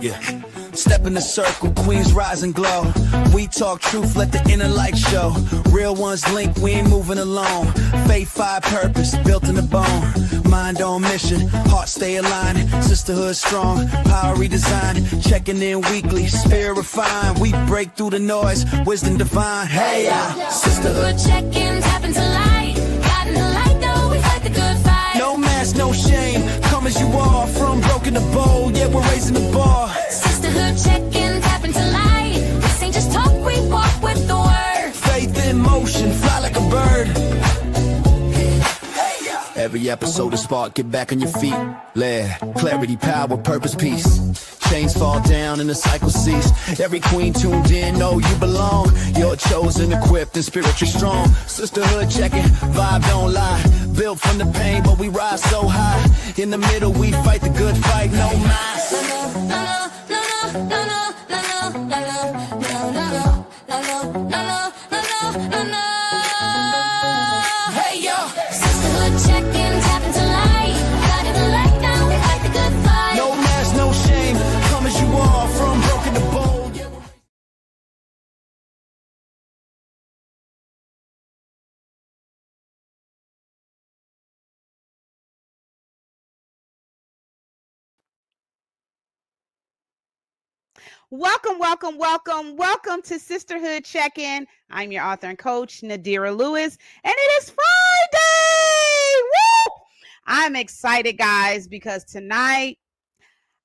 Yeah. Step in the circle, queens rise and glow. We talk truth, let the inner light show. Real ones link, we ain't moving alone. Faith, fire, purpose, built in the bone. Mind on mission, heart stay aligned. Sisterhood strong, power redesigned. Checking in weekly, spirit refined. We break through the noise, wisdom divine. Hey, Sisterhood check-ins happen to light. God in the light, though, we fight the good fight. No mask, no shame, come as you are. From broken to bold, yeah, we're raising the bar. Sisterhood check-ins happen to light. This ain't just talk, we walk with the word. Faith in motion, fly like a bird. Every episode is spark, get back on your feet. Let clarity, power, purpose, peace. Chains fall down and the cycle cease. Every queen tuned in, know you belong. You're chosen, equipped, and spiritually strong. Sisterhood checking, vibe don't lie. Built from the pain, but we rise so high. In the middle, we fight the good fight, no mask. Hey yo, Sisterhood check-ins happen to light. God in the light, now we fight the good fight. No mask, no shame, come as you are. From broken to bold. Welcome to Sisterhood Check-In. I'm your author and coach, Nadira Lewis, and it is Friday. Woo! I'm excited, guys, because tonight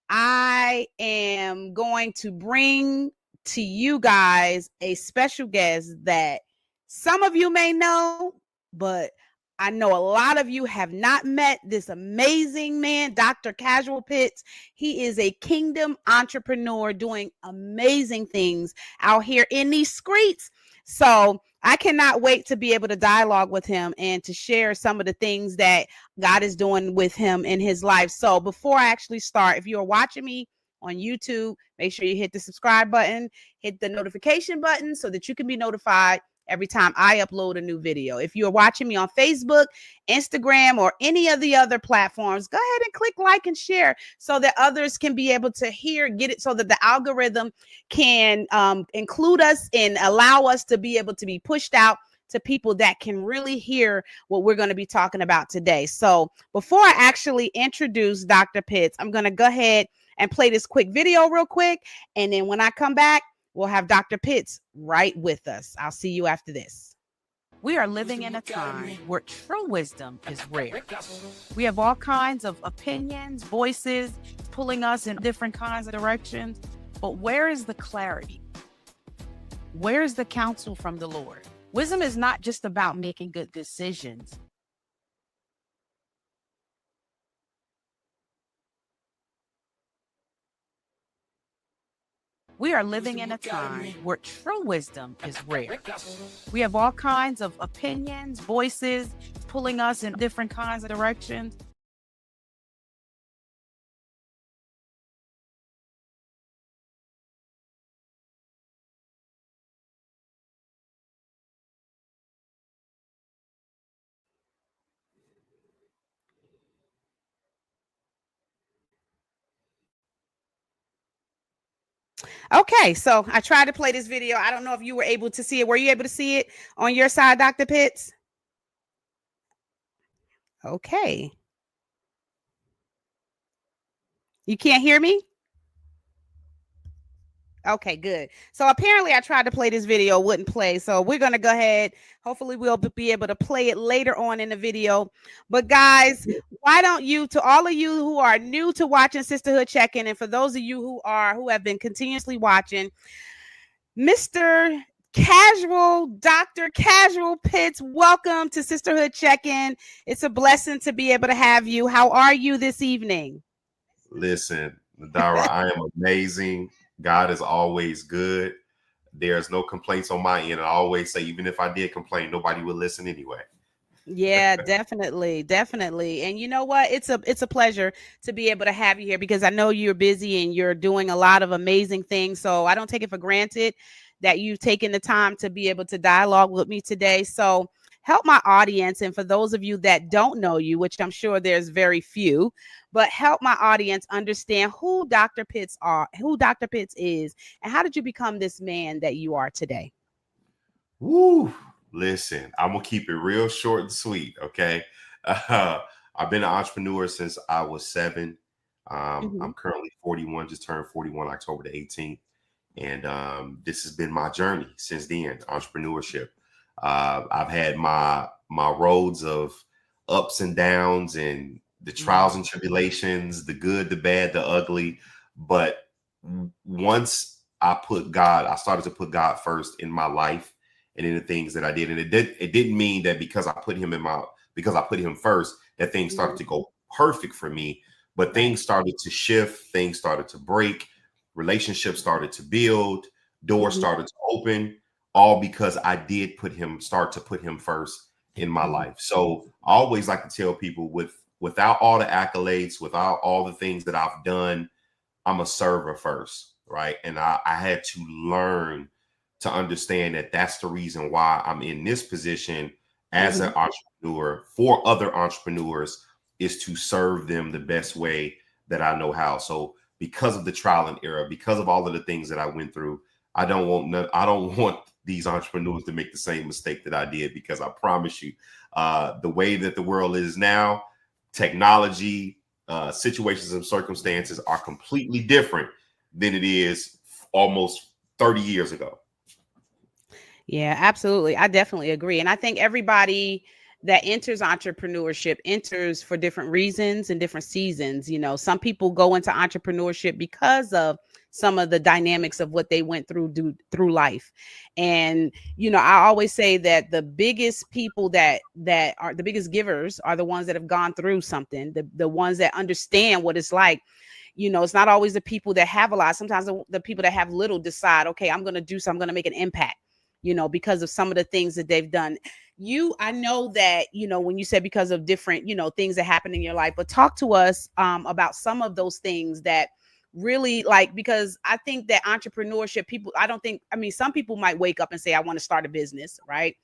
I am going to bring to you guys a special guest that some of you may know, but I know a lot of you have not met this amazing man, Dr. Casual Pitts. He is a kingdom entrepreneur doing amazing things out here in these streets. So I cannot wait to be able to dialogue with him and to share some of the things that God is doing with him in his life. So before I actually start, if you're watching me on YouTube, make sure you hit the subscribe button, hit the notification button so that you can be notified every time I upload a new video. If you're watching me on Facebook, Instagram, or any of the other platforms, go ahead and click like and share so that others can be able to get it, so that the algorithm can include us and allow us to be able to be pushed out to people that can really hear what we're going to be talking about today. So before I actually introduce Dr. Pitts, I'm going to go ahead and play this quick video real quick. And then when I come back, we'll have Dr. Pitts right with us. I'll see you after this. We are living in a time where true wisdom is rare. We have all kinds of opinions, voices pulling us in different kinds of directions. But where is the clarity? Where is the counsel from the Lord? Wisdom is not just about making good decisions. We are living in a time where true wisdom is rare. We have all kinds of opinions, voices pulling us in different kinds of directions. Okay, so I tried to play this video. I don't know if you were able to see it. Were you able to see it on your side, Dr. Pitts? Okay. You can't hear me? Okay, good. So apparently I tried to play this video, wouldn't play. So we're going to go ahead. Hopefully we'll be able to play it later on in the video. But guys, why don't you, to all of you who are new to watching Sisterhood Check-In, and for those of you who have been continuously watching, Mr. Casual, Dr. Casual Pitts, welcome to Sisterhood Check-In. It's a blessing to be able to have you. How are you this evening? Listen, Nadara, I am amazing. God is always good. There's no complaints on my end. I always say, even if I did complain, nobody would listen anyway. Yeah, definitely. And you know what? It's a pleasure to be able to have you here, because I know you're busy and you're doing a lot of amazing things. So I don't take it for granted that you've taken the time to be able to dialogue with me today. So help my audience, and for those of you that don't know you, which I'm sure there's very few, but help my audience understand who Dr. Pitts is, and how did you become this man that you are today? Woo! Listen, I'm gonna keep it real short and sweet. Okay, I've been an entrepreneur since I was 7. Mhm. I'm currently 41, just turned 41 October the 18th, and this has been my journey since then. Entrepreneurship. I've had my roads of ups and downs, and the trials and tribulations, the good, the bad, the ugly. But once I started to put God first in my life and in the things that I did. And it didn't mean that because I put him first, that things started to go perfect for me. But things started to shift, things started to break, relationships started to build, doors Mhm. started to open, all because I did start to put him first in my Mhm. life. So I always like to tell people, without all the accolades, without all the things that I've done, I'm a server first, right? And I had to learn to understand that that's the reason why I'm in this position as an Mhm. entrepreneur for other entrepreneurs, is to serve them the best way that I know how. So because of the trial and error, because of all of the things that I went through, I don't want these entrepreneurs to make the same mistake that I did, because I promise you, the way that the world is now, technology, situations and circumstances are completely different than it is almost 30 years ago. Yeah, absolutely. I definitely agree. And I think everybody that enters entrepreneurship enters for different reasons and different seasons. Some people go into entrepreneurship because of some of the dynamics of what they went through life. And I always say that the biggest people that are the biggest givers are the ones that have gone through something, the ones that understand what it's like. It's not always the people that have a lot. Sometimes the people that have little decide, okay, I'm going to do something, I'm going to make an impact, because of some of the things that they've done. I know that, when you said because of different, things that happen in your life, but talk to us about some of those things that really, like, because I think that entrepreneurship, some people might wake up and say, I want to start a business, right?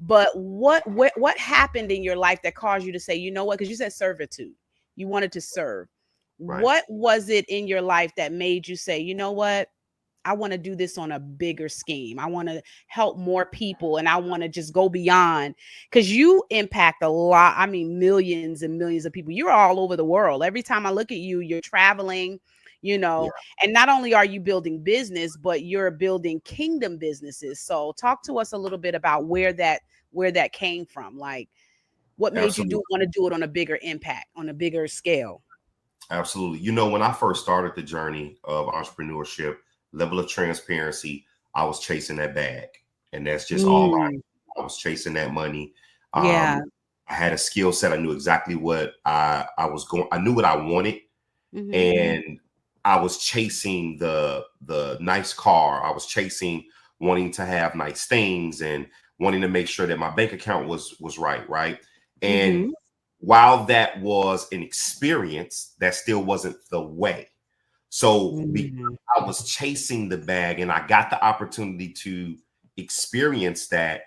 But what happened in your life that caused you to say, you know what, because you said servitude, you wanted to serve. Right. What was it in your life that made you say, you know what, I want to do this on a bigger scheme. I want to help more people, and I want to just go beyond, because you impact a lot. I mean, millions and millions of people. You're all over the world. Every time I look at you, you're traveling, Yeah. and not only are you building business, but you're building kingdom businesses. So talk to us a little bit about where that came from. Like, what made you Absolutely. want to do it on a bigger impact, on a bigger scale? Absolutely. When I first started the journey of entrepreneurship, level of transparency, I was chasing that bag. And that's just all Mm, I was chasing that money. yeah. I had a skill set. I knew exactly what I was going. I knew what I wanted, Hmm. and I was chasing the nice car. I was chasing wanting to have nice things and wanting to make sure that my bank account was right. And Hmm. while that was an experience, that still wasn't the way. So because Mm. I was chasing the bag and I got the opportunity to experience that,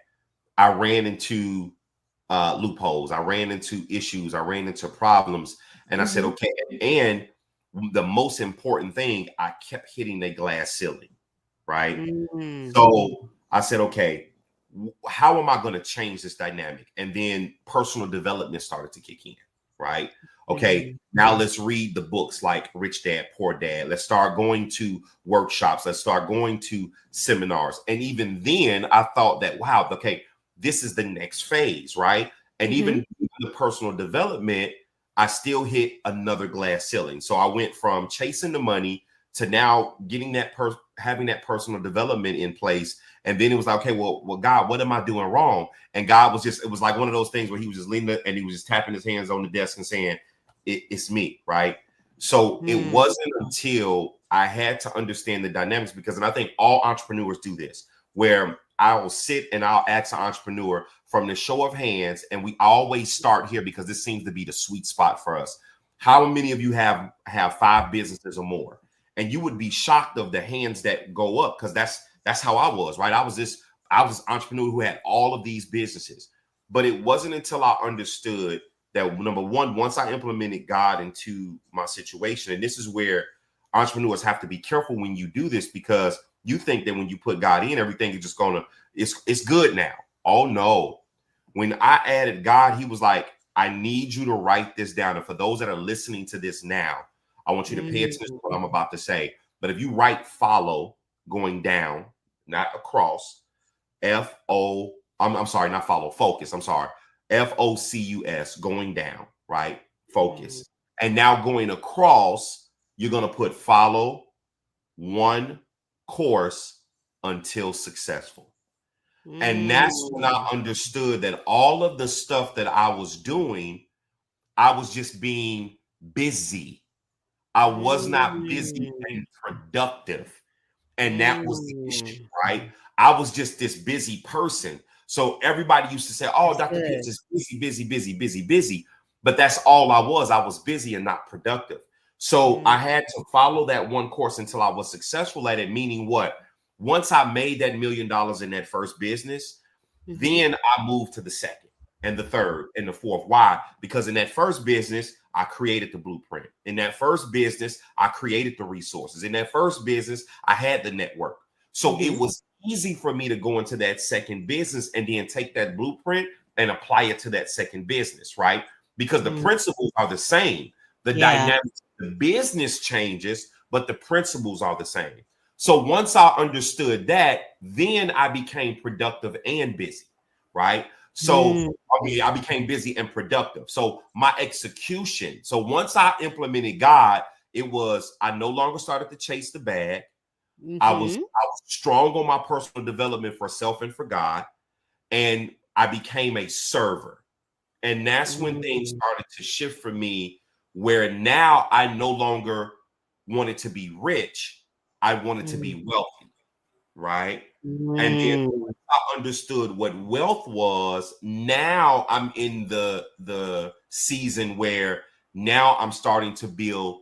I ran into loopholes. I ran into issues. I ran into problems. And I said, Mhm. okay. And the most important thing, I kept hitting a glass ceiling, right? Mm. So I said, okay, how am I going to change this dynamic? And then personal development started to kick in, right? Okay, Mhm. now let's read the books like Rich Dad, Poor Dad. Let's start going to workshops. Let's start going to seminars. And even then, I thought that, wow, okay, this is the next phase, right? And Mhm. even the personal development, I still hit another glass ceiling. So I went from chasing the money to now getting having that personal development in place. And then it was like, okay, well, God, what am I doing wrong? And God it was like one of those things where he was just leaning and he was just tapping his hands on the desk and saying, it's me, right? So it Mm. wasn't until I had to understand the dynamics, because, and I think all entrepreneurs do this, where I will sit and I'll ask an entrepreneur from the show of hands, and we always start here because this seems to be the sweet spot for us. How many of you have 5 businesses or more? And you would be shocked of the hands that go up, because that's how I was, right? I was an entrepreneur who had all of these businesses. But it wasn't until I understood that, number one, once I implemented God into my situation, and this is where entrepreneurs have to be careful when you do this, because you think that when you put God in, everything is just it's good now. Oh no. When I added God, he was like, I need you to write this down. And for those that are listening to this now, I want you to pay attention to what I'm about to say. But if you write follow going down, not across, I'm sorry, not follow, focus. I'm sorry. FOCUS, going down, right? Focus. And now going across, you're going to put follow one course until successful. And that's when I understood that all of the stuff that I was doing, I was just being busy. I was not busy and productive. And that was the issue, right? I was just this busy person. So everybody used to say, oh, Dr. Pitts is busy. But that's all I was. I was busy and not productive. So I had to follow that one course until I was successful at it, meaning what? Once I made that $1 million in that first business, then I moved to the second and the third and the fourth. Why? Because in that first business, I created the blueprint. In that first business, I created the resources. In that first business, I had the network. So it was easy for me to go into that second business and then take that blueprint and apply it to that second business, right? Because the principles are the same. The dynamics of the business changes, but the principles are the same. So once I understood that, then I became productive and busy, right? So I became busy and productive. So my execution. So once I implemented God, it was, I no longer started to chase the bag. I was strong on my personal development for self and for God. And I became a server. And that's when things started to shift for me, where now I no longer wanted to be rich. I wanted to be wealthy, right? And then once I understood what wealth was, now I'm in the season where now I'm starting to build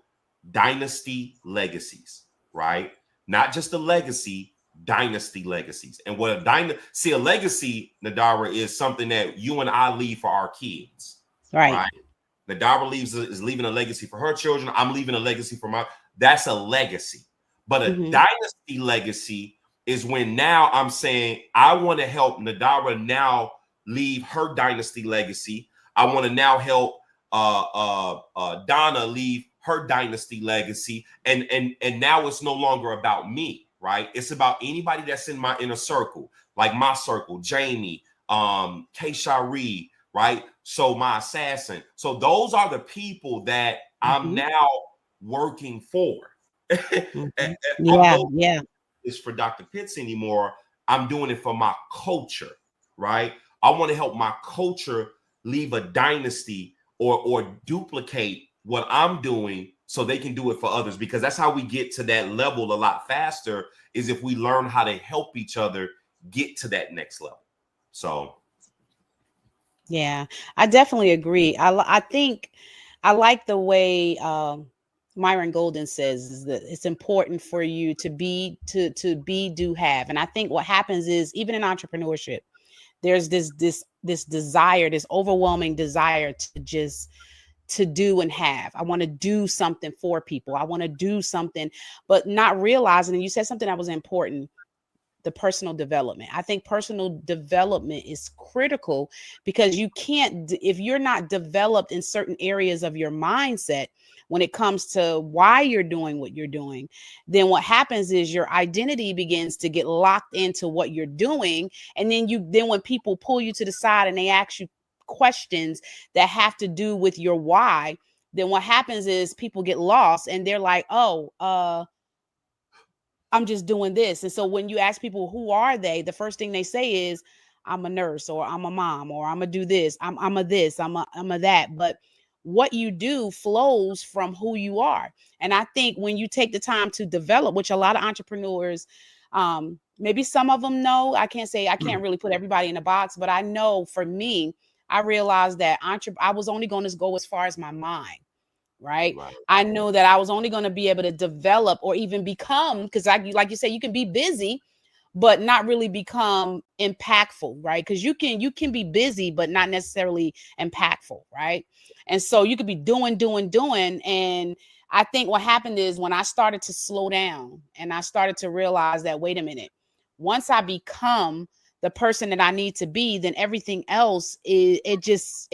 dynasty legacies, right? Not just a legacy, dynasty legacies. And what a legacy, Nadara, is something that you and I leave for our kids, right? Nadara is leaving a legacy for her children. I'm leaving a legacy for that's a legacy. But a dynasty legacy is when now I'm saying I want to help Nadara now leave her dynasty legacy. I want to now help Donna leave her dynasty legacy. And now it's no longer about me, right? It's about anybody that's in my inner circle, like my circle, Jamie, K-Shari, right? So my assassin. So those are the people that I'm now working for. It's for Dr. Pitts anymore. I'm doing it for my culture, right? I want to help my culture leave a dynasty or duplicate what I'm doing so they can do it for others, because that's how we get to that level a lot faster, is if we learn how to help each other get to that next level. So yeah, I definitely agree. I think I like the way Myron Golden says is that it's important for you to be, do, have. And I think what happens is, even in entrepreneurship, there's this desire, this overwhelming desire to do and have. I want to do something for people. I want to do something, but not realizing, and you said something that was important, the personal development. I think personal development is critical, because you can't, if you're not developed in certain areas of your mindset, when it comes to why you're doing what you're doing, then what happens is your identity begins to get locked into what you're doing. And then when people pull you to the side and they ask you questions that have to do with your why, then what happens is people get lost and they're like, I'm just doing this. And so when you ask people, who are they? The first thing they say is, I'm a nurse, or I'm a mom, or I'm gonna do this. I'm a this, I'm a that. But what you do flows from who you are. And I think when you take the time to develop, which a lot of entrepreneurs, maybe some of them know, I can't really put everybody in a box, but I know for me, I realized that I was only going to go as far as my mind. Right. I know that I was only going to be able to develop or even become, because like you say, you can be busy, but not really become impactful, right? Because you can be busy but not necessarily impactful, right? And so you could be doing, and I think what happened is when I started to slow down and I started to realize that, wait a minute, once I become the person that I need to be, then everything else is it just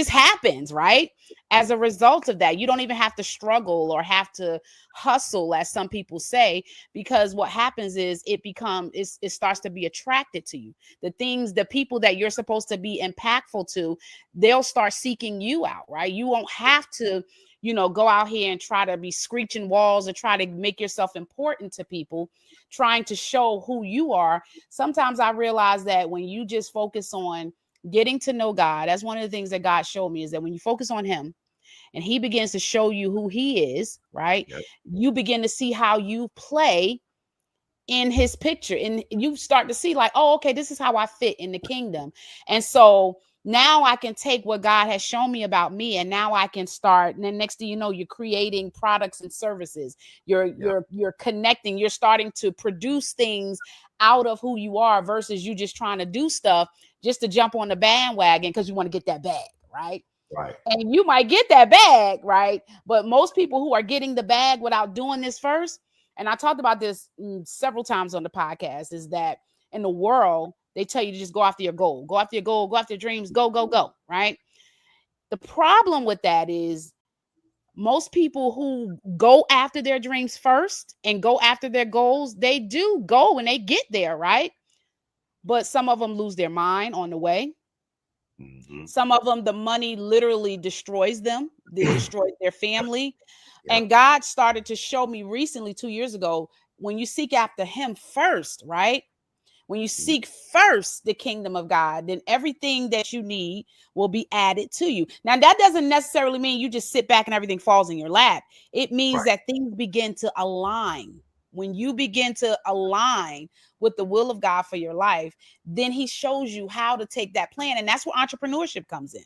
happens, right? As a result of that, you don't even have to struggle or have to hustle, as some people say, because what happens is it starts to be attracted to you. The people that you're supposed to be impactful to, they'll start seeking you out, right? You won't have to, go out here and try to be screeching walls or try to make yourself important to people, trying to show who you are. Sometimes I realize that when you just focus on getting to know God, that's one of the things that God showed me, is that when you focus on him and he begins to show you who he is, right? Yep. You begin to see how you play in his picture, and you start to see like, oh, okay, this is how I fit in the kingdom. And so now I can take what God has shown me about me, and now I can start, and then next thing you know, you're creating products and services. You're connecting, you're starting to produce things out of who you are, versus you just trying to do stuff just to jump on the bandwagon because you want to get that bag, right? Right. And you might get that bag, right? But most people who are getting the bag without doing this first, and I talked about this several times on the podcast, is that in the world, they tell you to just go after your goal, go after your goal, go after your dreams, go, right? The problem with that is most people who go after their dreams first and go after their goals, they do go and they get there, right? But some of them lose their mind on the way. Mm-hmm. Some of them, the money literally destroys them. It destroys their family. Yeah. And God started to show me recently, 2 years ago, when you seek after him first, right? When you seek first the kingdom of God, then everything that you need will be added to you. Now, that doesn't necessarily mean you just sit back and everything falls in your lap. It means Right. that things begin to align. When you begin to align with the will of God for your life, then he shows you how to take that plan. And that's where entrepreneurship comes in.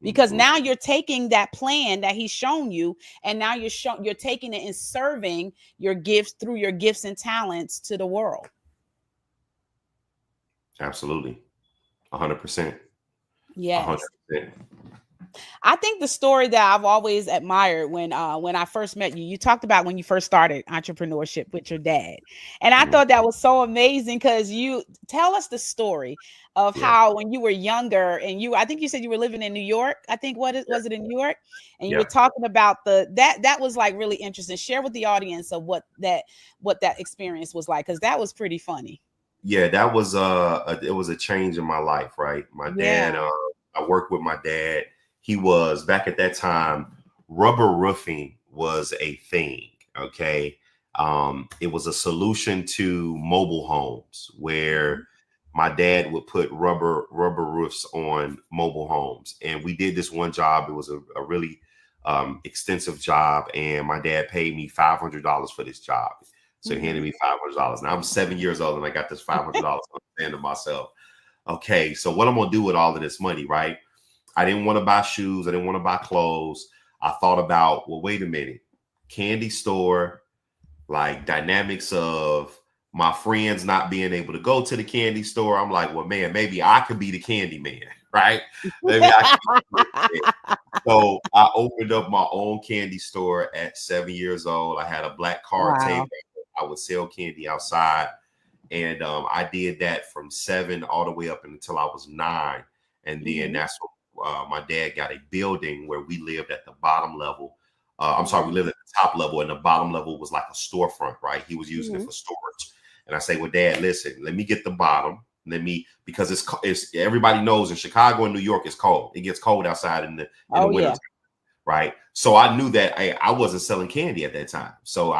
Because Mm-hmm. now you're taking that plan that he's shown you, and now you're taking it and serving your gifts through your gifts and talents to the world. Absolutely. 100%. Yes. 100%. I think the story that I've always admired when I first met you, you talked about when you first started entrepreneurship with your dad. And I thought that was so amazing, because you tell us the story of Yeah. how when you were younger, and I think you said you were living in New York. I think was it in New York? And you were Yeah. talking about that was like really interesting. Share with the audience of what that experience was like, because that was pretty funny. Yeah, that was it was a change in my life, right? My dad, Yeah. I worked with my dad. He was, back at that time, rubber roofing was a thing. Okay. It was a solution to mobile homes, where my dad would put rubber roofs on mobile homes. And we did this one job. It was a really extensive job. And my dad paid me $500 for this job. So he handed me $500. Now I'm 7 years old and I got this $500. I'm saying to myself, okay, so what I'm going to do with all of this money, right? I didn't want to buy shoes. I didn't want to buy clothes. I thought about, well, wait a minute, candy store, like dynamics of my friends not being able to go to the candy store. I'm like, well, man, maybe I could be the candy man, right? Maybe I could be the candy man. So I opened up my own candy store at 7 years old. I had a black card table. I would sell candy outside. And I did that from 7 all the way up until I was 9. And then that's when my dad got a building where we lived at the bottom level. I'm sorry, we lived at the top level, and the bottom level was like a storefront, right? He was using it for storage. And I say, well, Dad, listen, let me get the bottom. Because it's everybody knows in Chicago and New York, it's cold. It gets cold outside in the winter time, right? So I knew that I wasn't selling candy at that time. So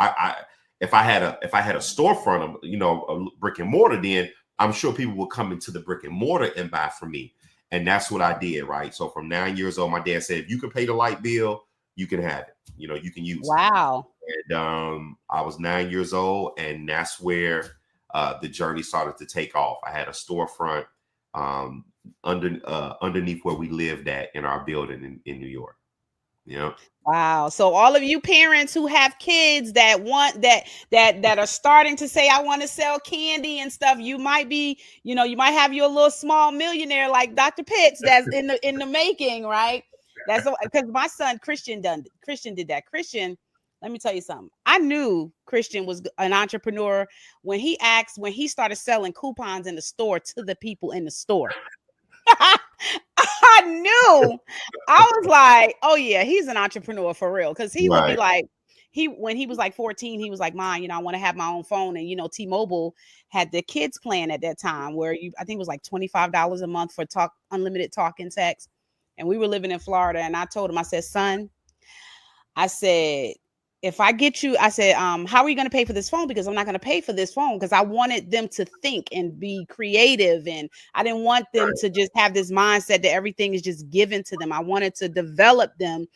if I had a storefront of, a brick and mortar, then I'm sure people would come into the brick and mortar and buy from me. And that's what I did, right? So from 9 years old, my dad said, if you can pay the light bill, you can have it. You can use it. Wow. And I was 9 years old, and that's where the journey started to take off. I had a storefront underneath where we lived at in our building in New York. Yep. Wow. So all of you parents who have kids that want that are starting to say, I want to sell candy and stuff, you might be, you might have your little small millionaire like Dr. Pitts that's in the making, right? That's because my son Christian did that. Christian, let me tell you something. I knew Christian was an entrepreneur when he started selling coupons in the store to the people in the store. I knew. I was like, oh yeah, he's an entrepreneur for real. Cause he would be Right. like, when he was like 14, he was like, Mom, I want to have my own phone. And T-Mobile had the kids plan at that time where I think it was like $25 a month for unlimited talk and text. And we were living in Florida. And I told him, I said, son, I said, if I get you, I said, how are you going to pay for this phone? Because I'm not going to pay for this phone because I wanted them to think and be creative. And I didn't want them to just have this mindset that everything is just given to them. I wanted to develop them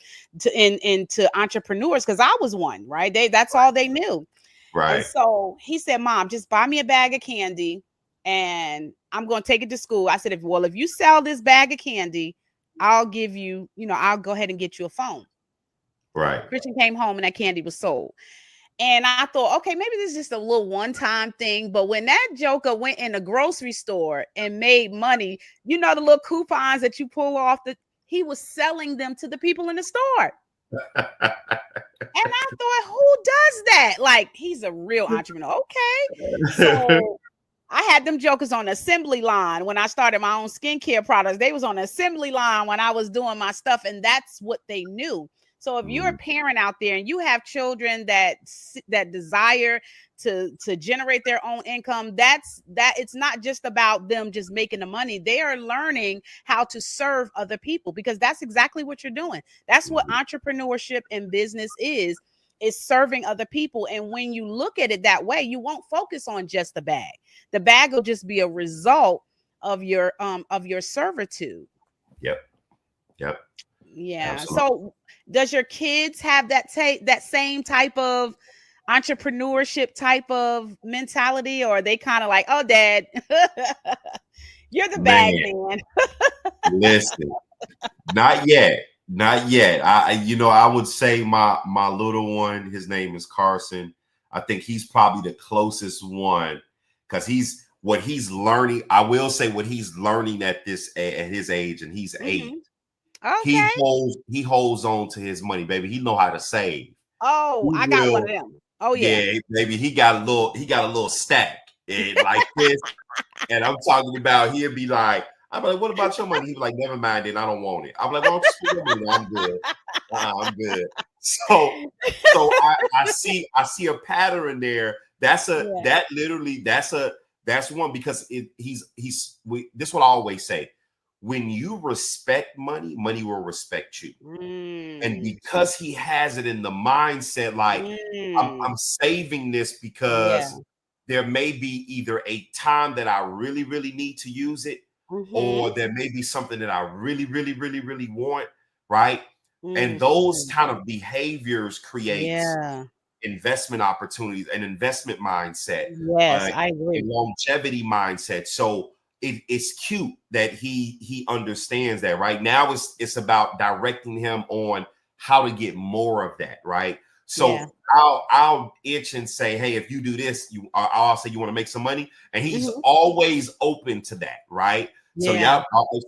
into entrepreneurs because I was one, right? That's all they knew. Right. And so he said, Mom, just buy me a bag of candy and I'm going to take it to school. I said, if you sell this bag of candy, I'll give you, I'll go ahead and get you a phone. Right. Christian came home and that candy was sold. And I thought, okay, maybe this is just a little one-time thing. But when that joker went in the grocery store and made money, the little coupons that you pull off, he was selling them to the people in the store. And I thought, who does that? Like, he's a real entrepreneur. Okay. So I had them jokers on the assembly line when I started my own skincare products. They was on the assembly line when I was doing my stuff. And that's what they knew. So if you're a parent out there and you have children that desire to generate their own income, that it's not just about them just making the money. They are learning how to serve other people because that's exactly what you're doing. That's what entrepreneurship and business is serving other people. And when you look at it that way, you won't focus on just the bag. The bag will just be a result of your servitude. Yep. Yeah. Absolutely. So does your kids have that same type of entrepreneurship type of mentality, or are they kind of like, oh, Dad, you're the bag man? Listen, not yet. I would say my little one, his name is Carson. I think he's probably the closest one because what he's learning. I will say what he's learning at his age, and he's 8. Okay. He holds on to his money, baby. He know how to save. Oh, I got one of them. Oh yeah, baby. He got a little stack and like this. And I'm talking about he'll be like, I'm like, what about your money? He's like, never mind, then I don't want it. I'm like, why don't you spend your money? I'm good. I'm good. So I see a pattern there. That's one because this is what I always say. When you respect money, money will respect you. And because he has it in the mindset, like I'm saving this because there may be either a time that I really, really need to use it, or there may be something that I really, really, really, really want, right? And those kind of behaviors create investment opportunities, an investment mindset, yes, I agree, a longevity mindset. So it's cute that he understands that. Right now it's about directing him on how to get more of that, right? So I'll itch and say, hey, if you do this, I'll say you want to make some money, and he's always open to that, right? So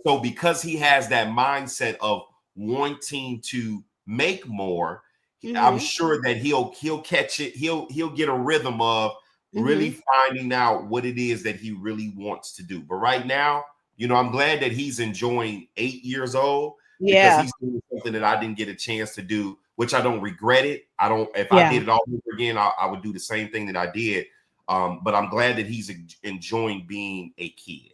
so because he has that mindset of wanting to make more, I'm sure that he'll catch it. He'll get a rhythm of really finding out what it is that he really wants to do. But right now, I'm glad that he's enjoying 8 years old because he's doing something that I didn't get a chance to do, which I don't regret it. If I did it all over again, I would do the same thing that I did. But I'm glad that he's enjoying being a kid.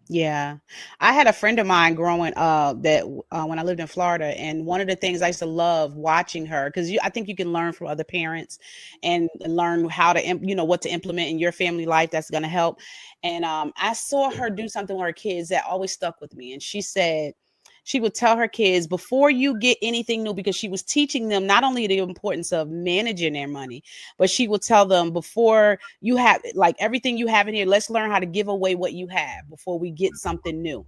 Yeah. I had a friend of mine growing up that when I lived in Florida, and one of the things I used to love watching her, because I think you can learn from other parents and learn how to, what to implement in your family life that's going to help. And I saw her do something with her kids that always stuck with me. And she said, she would tell her kids before you get anything new, because she was teaching them not only the importance of managing their money, but she would tell them before you have like everything you have in here, let's learn how to give away what you have before we get something new.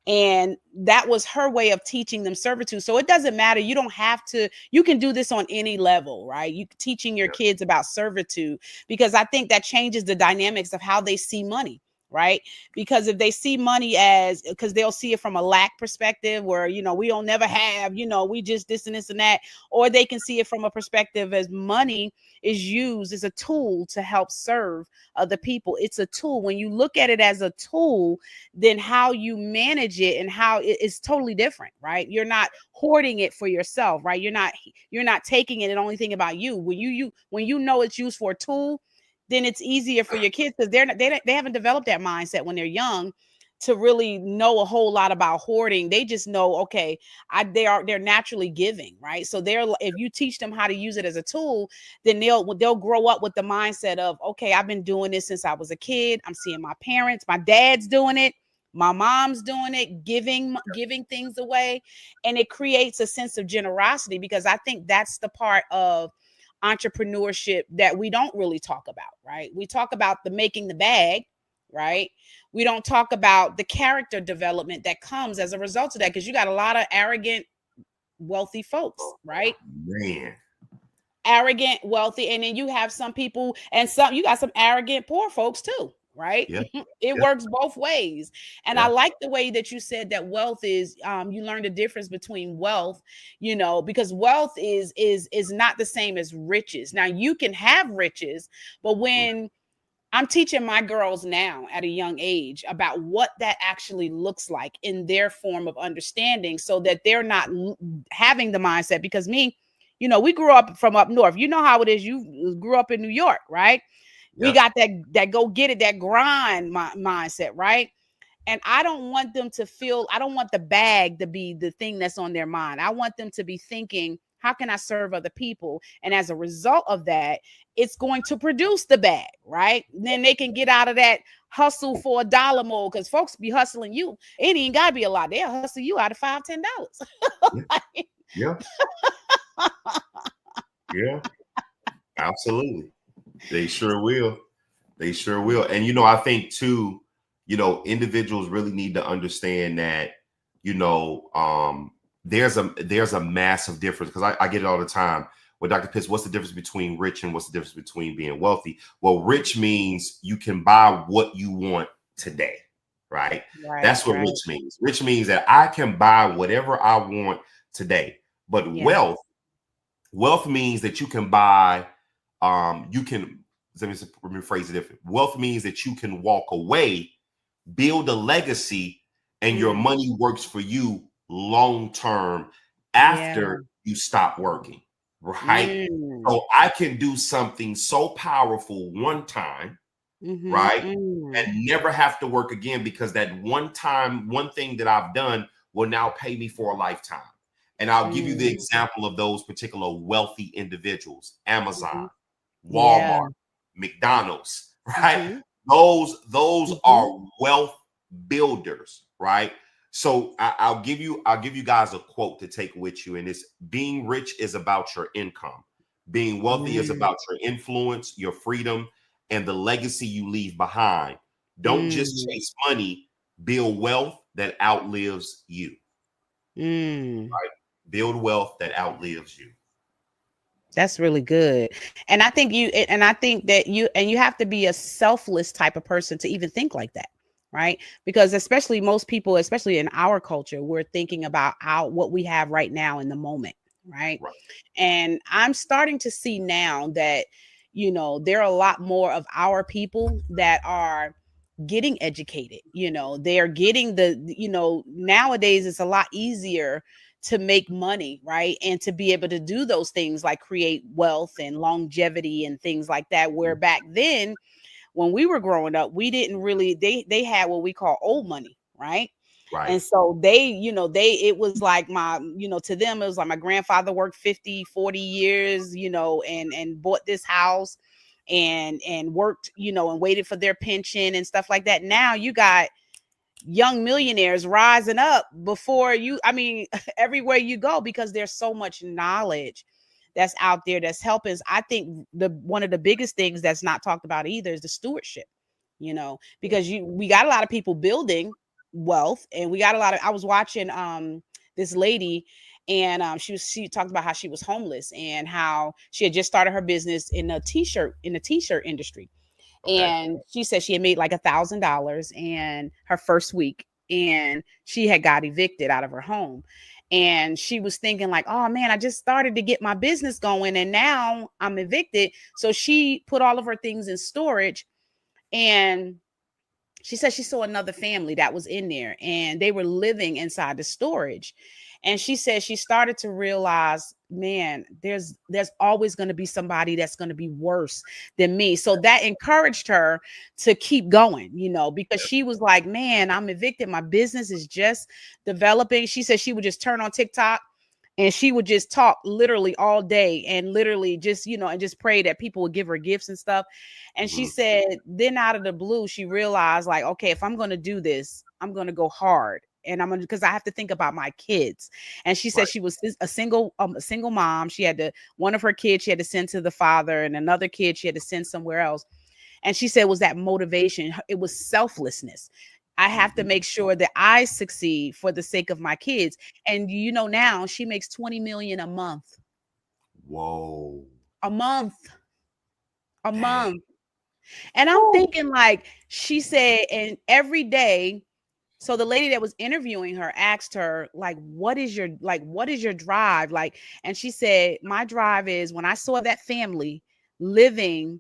And that was her way of teaching them servitude. So it doesn't matter. You don't have to, you can do this on any level, right? You teaching your kids about servitude, because I think that changes the dynamics of how they see money, right? Because if they see money as, because they'll see it from a lack perspective where, we don't never have, we just this and this and that, or they can see it from a perspective as money is used as a tool to help serve other people. It's a tool. When you look at it as a tool, then how you manage it and how it's totally different, right? You're not hoarding it for yourself, right? You're not taking it and only thinking about you. When you know it's used for a tool, then it's easier for your kids, because they haven't developed that mindset when they're young to really know a whole lot about hoarding. They just know, okay, they're naturally giving, right? So if you teach them how to use it as a tool, then they'll grow up with the mindset of, okay, I've been doing this since I was a kid. I'm seeing my parents, my dad's doing it, my mom's doing it, giving things away, and it creates a sense of generosity, because I think that's the part of entrepreneurship that we don't really talk about, right? We talk about the making the bag, right? We don't talk about the character development that comes as a result of that, because you got a lot of arrogant, wealthy folks, right? Man. Arrogant, wealthy, and then you have some people, and you got some arrogant, poor folks too, right? Yeah. It works both ways. And Yeah. I like the way that you said that wealth is, you learned the difference between wealth, because wealth is not the same as riches. Now you can have riches, but when I'm teaching my girls now at a young age about what that actually looks like in their form of understanding, so that they're not having the mindset, because we grew up from up north. You know how it is. You grew up in New York, right? We got that go get it, that grind mindset, right? And I don't want them to feel, I don't want the bag to be the thing that's on their mind. I want them to be thinking, how can I serve other people? And as a result of that, it's going to produce the bag, right? Then they can get out of that hustle for a dollar mode, because folks be hustling you. It ain't got to be a lot. They'll hustle you out of $5-10. Yeah. Yeah. Absolutely. They sure will. They sure will. And, I think too, individuals really need to understand that, there's a massive difference, because I get it all the time with Dr. Pitts. What's the difference between rich and what's the difference between being wealthy? Well, rich means you can buy what you want today, right? That's what rich means. Rich means that I can buy whatever I want today. But wealth means that you can buy, let me rephrase it different. Wealth means that you can walk away, build a legacy, and your money works for you long term after you stop working, right? So I can do something so powerful one time, right? And never have to work again, because that one thing that I've done will now pay me for a lifetime. And I'll give you the example of those particular wealthy individuals: Amazon, Walmart, McDonald's, right? Those are wealth builders, right? So I'll give you guys a quote to take with you. And it's: being rich is about your income. Being wealthy is about your influence, your freedom, and the legacy you leave behind. Don't just chase money, build wealth that outlives you. Right? Build wealth that outlives you. That's really good. And I think that you have to be a selfless type of person to even think like that, right? Because especially most people, especially in our culture, we're thinking about what we have right now in the moment, right? And I'm starting to see now that, there are a lot more of our people that are getting educated. They're getting nowadays it's a lot easier to make money, right? And to be able to do those things like create wealth and longevity and things like that. Where back then, when we were growing up, we didn't really, they had what we call old money, right? And so it was like to them, it was like my grandfather worked 50-40 years, and bought this house and worked, and waited for their pension and stuff like that. Now you got young millionaires rising up before you, everywhere you go, because there's so much knowledge that's out there that's helping. I think one of the biggest things that's not talked about either is the stewardship, because we got a lot of people building, wealth, and we got a lot of. I was watching this lady, and she talked about how she was homeless and how she had just started her business in the t-shirt industry, Okay. and she said she had made like $1,000 in her first week, and she had got evicted out of her home. And she was thinking like, oh man, I just started to get my business going and now I'm evicted. So she put all of her things in storage, and she said she saw another family that was in there and they were living inside the storage. And she said she started to realize, man, there's always going to be somebody that's going to be worse than me. So that encouraged her to keep going, because she was like, man, I'm evicted. My business is just developing. She said she would just turn on TikTok and she would just talk literally all day and literally just, and just pray that people would give her gifts and stuff. And she said, then out of the blue, she realized like, okay, if I'm going to do this, I'm going to go hard. And I'm going to, because I have to think about my kids. And she said she was a single mom. She had one of her kids she had to send to the father, and another kid she had to send somewhere else. And she said it was that motivation. It was selflessness. I have to make sure that I succeed for the sake of my kids. And now she makes 20 million a month. Whoa. A month. A Dang. month. And I'm thinking like, she said, and every day, so the lady that was interviewing her asked her, like, what is your drive? Like, and she said, my drive is when I saw that family living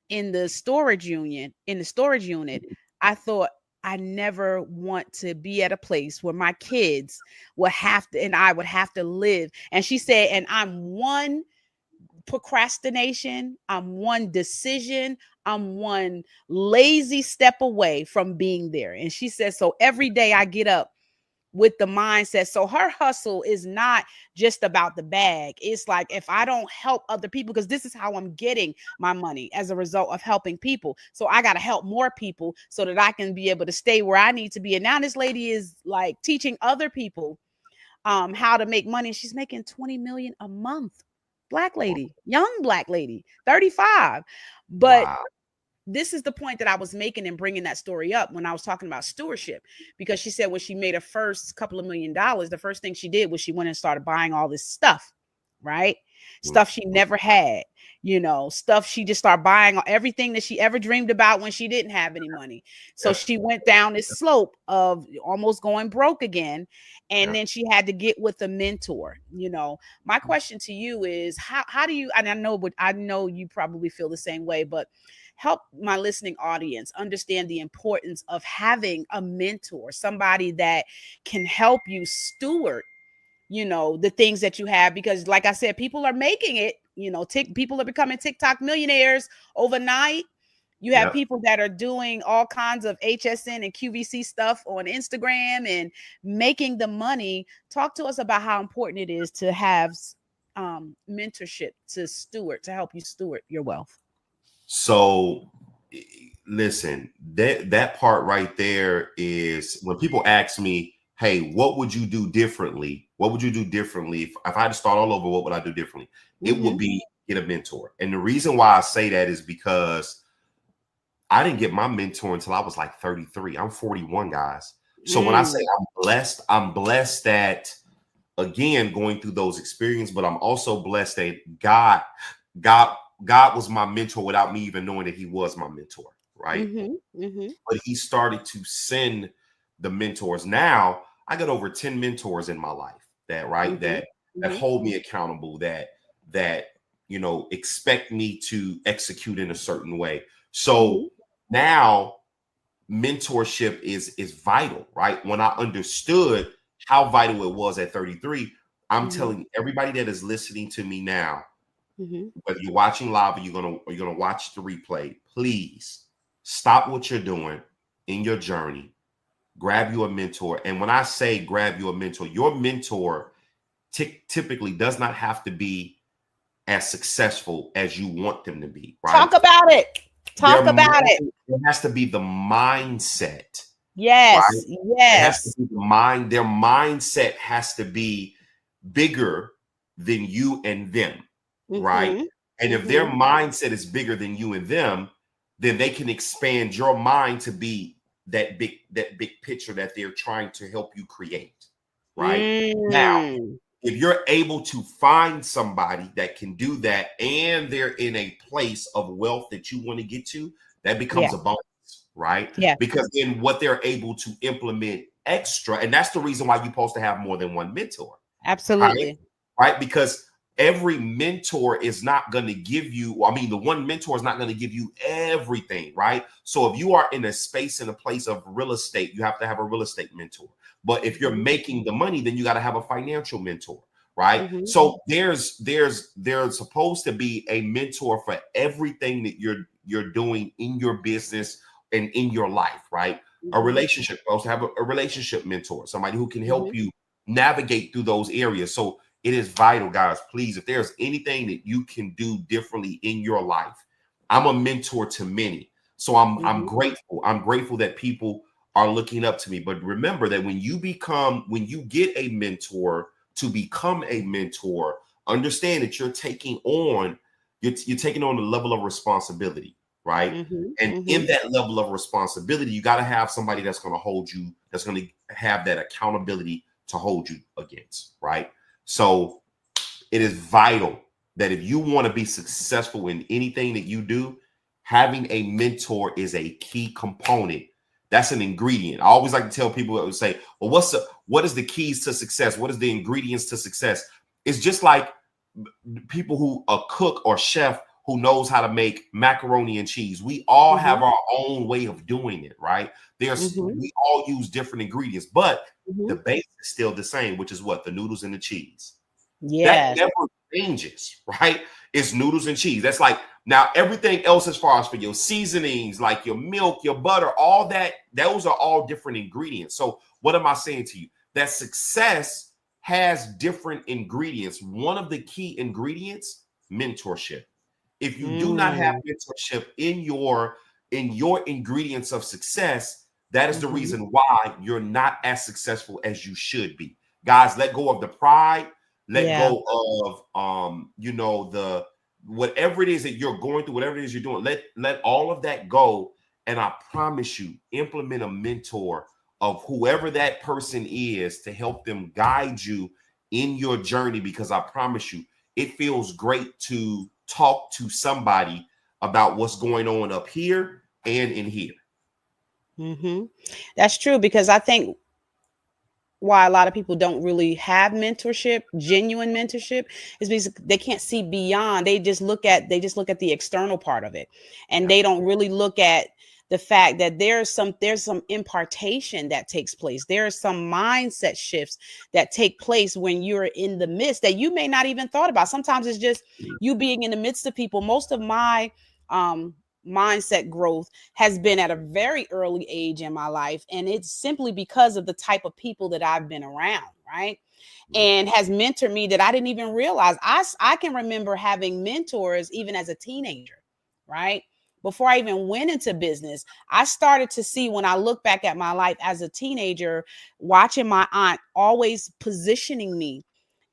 in the storage unit, I thought, I never want to be at a place where my kids will have to, and I would have to live. And she said, and I'm one procrastination, I'm one decision, I'm one lazy step away from being there. And she says, so every day I get up with the mindset. So her hustle is not just about the bag. It's like, if I don't help other people, because this is how I'm getting my money as a result of helping people. So I got to help more people so that I can be able to stay where I need to be. And now this lady is like teaching other people how to make money. She's making 20 million a month. Black lady, young Black lady, 35. But Wow. this is the point that I was making and bringing that story up when I was talking about stewardship, because she said when she made her first couple of $1 million, the first thing she did was she went and started buying all this stuff, right? Stuff she never had, stuff she just started buying, everything that she ever dreamed about when she didn't have any money. So she went down this slope of almost going broke again. And then she had to get with a mentor. My question to you is how do you, and I know you probably feel the same way, but help my listening audience understand the importance of having a mentor, somebody that can help you steward, the things that you have. Because like I said, people are making it, people are becoming TikTok millionaires overnight. You have people that are doing all kinds of HSN and QVC stuff on Instagram and making the money. Talk to us about how important it is to have mentorship to help you steward your wealth. So listen, that part right there is when people ask me, hey, what would you do differently? What would you do differently? If I had to start all over, what would I do differently? It would be get a mentor. And the reason why I say that is because I didn't get my mentor until I was like 33. I'm 41, guys. So when I say I'm blessed that, again, going through those experiences, but I'm also blessed that God was my mentor without me even knowing that he was my mentor, right? But he started to send the mentors. Now I got over 10 mentors in my life that hold me accountable, that expect me to execute in a certain way. So now mentorship is vital, right? When I understood how vital it was at 33, I'm telling everybody that is listening to me now, whether you're watching live or you're gonna watch the replay, please stop what you're doing in your journey, grab you a mentor. And when I say grab you a mentor, your mentor typically does not have to be as successful as you want them to be, right? Talk about it. It has to be the mindset. Yes. Right? Yes. It has to be the mind. Their mindset has to be bigger than you and them, right? And if their mindset is bigger than you and them, then they can expand your mind to be that big picture that they're trying to help you create, right? Now, if you're able to find somebody that can do that and they're in a place of wealth that you want to get to, that becomes a bonus, right? Yeah. Because then what they're able to implement extra, and that's the reason why you're supposed to have more than one mentor. Absolutely. Right? Because every mentor is not going to give you, I mean, the one mentor is not going to give you everything, right? So if you are in a space, in a place of real estate, you have to have a real estate mentor. But if you're making the money, then you got to have a financial mentor, right? So there's supposed to be a mentor for everything that you're doing in your business and in your life, right? A relationship, supposed to have a relationship mentor, somebody who can help you navigate through those areas. So it is vital, guys. Please, if there's anything that you can do differently in your life, I'm a mentor to many. So I'm grateful. I'm grateful that people are looking up to me. But remember that when you get a mentor, to become a mentor, understand that you're taking on a level of responsibility, right? And in that level of responsibility, you got to have somebody that's going to hold you, that's going to have that accountability to hold you against, right? So it is vital that if you want to be successful in anything that you do, having a mentor is a key component. That's an ingredient. I always like to tell people that would say, well, what is the keys to success? What is the ingredients to success? It's just like people who a cook or chef who knows how to make macaroni and cheese. We all have our own way of doing it, right? We all use different ingredients, but the base is still the same, which is what? The noodles and the cheese. That never changes, right? It's noodles and cheese. That's like, now everything else as far as for your seasonings, like your milk, your butter, all that, those are all different ingredients. So what am I saying to you? That success has different ingredients. One of the key ingredients, mentorship. If you do not have mentorship in your ingredients of success, that is the reason why you're not as successful as you should be. Guys, let go of the pride. Let go of the whatever it is that you're going through, whatever it is you're doing. Let all of that go. And I promise you, implement a mentor of whoever that person is to help them guide you in your journey, because I promise you, it feels great to talk to somebody about what's going on up here and in here. That's true, because I think why a lot of people don't really have mentorship, genuine mentorship, is because they can't see beyond. They just look at the external part of it, and they don't really look at the fact that there's some impartation that takes place. There are some mindset shifts that take place when you're in the midst that you may not even thought about. Sometimes it's just you being in the midst of people. Most of my mindset growth has been at a very early age in my life, and it's simply because of the type of people that I've been around, right? And has mentored me that I didn't even realize. I can remember having mentors even as a teenager, right? Before I even went into business, I started to see, when I look back at my life as a teenager, watching my aunt always positioning me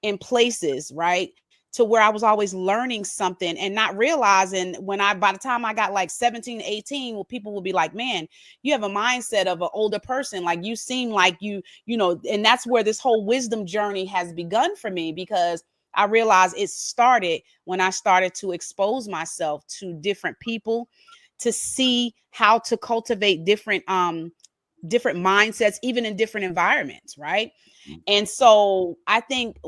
in places, right, to where I was always learning something and not realizing by the time I got like 17, 18, well, people will be like, man, you have a mindset of an older person. Like you seem like you know, and that's where this whole wisdom journey has begun for me, because I realized it started when I started to expose myself to different people, to see how to cultivate different mindsets, even in different environments, right? And so I think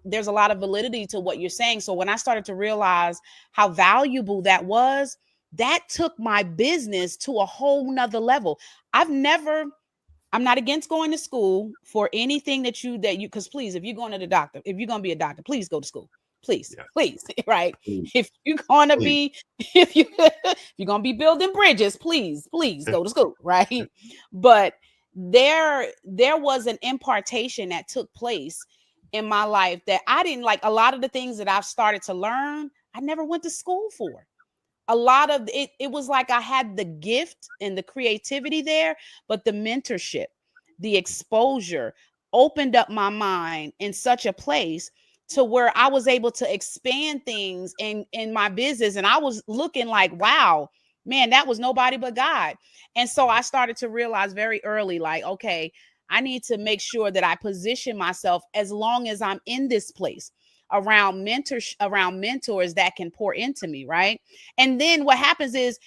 there's a lot of validity to what you're saying. So when I started to realize how valuable that was, that took my business to a whole nother level. I'm not against going to school for anything that you, because please, if you're going to the doctor, if you're going to be a doctor, please go to school. Please, please, right? If you're going to be, if you're going to be building bridges, please go to school, right? But there was an impartation that took place in my life that I didn't like. A lot of the things that I've started to learn, I never went to school for. A lot of it was like I had the gift and the creativity there, but the mentorship, the exposure opened up my mind in such a place to where I was able to expand things in my business. And I was looking like, wow, man, that was nobody but God. And so I started to realize very early, like, okay, I need to make sure that I position myself as long as I'm in this place around mentors that can pour into me, right? And then what happens is,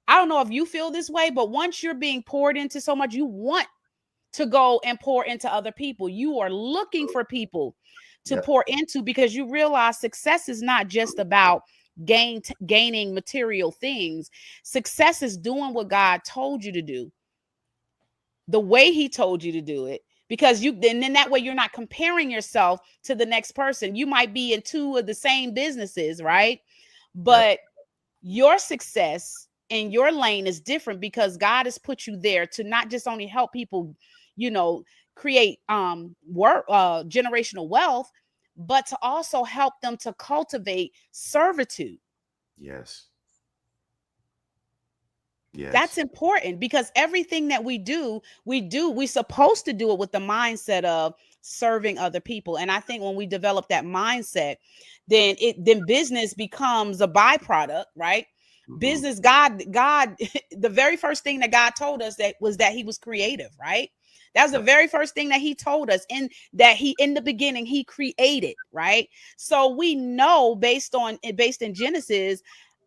I don't know if you feel this way, but once you're being poured into so much, you want to go and pour into other people. You are looking for people to Yep. pour into, because you realize success is not just about gaining material things. Success is doing what God told you to do, the way he told you to do it, because then that way you're not comparing yourself to the next person. You might be in two of the same businesses, right? Yep. But your success in your lane is different, because God has put you there to not just only help people, create generational wealth, but to also help them to cultivate servitude. Yes. That's Yes. important, because everything that we're supposed to do it with the mindset of serving other people. And I think when we develop that mindset, then business becomes a byproduct, right? Mhm. Business, God, the very first thing that God told us that was that he was creative, right? That was the Yep. very first thing that he told us, in the beginning he created, right? So we know based in Genesis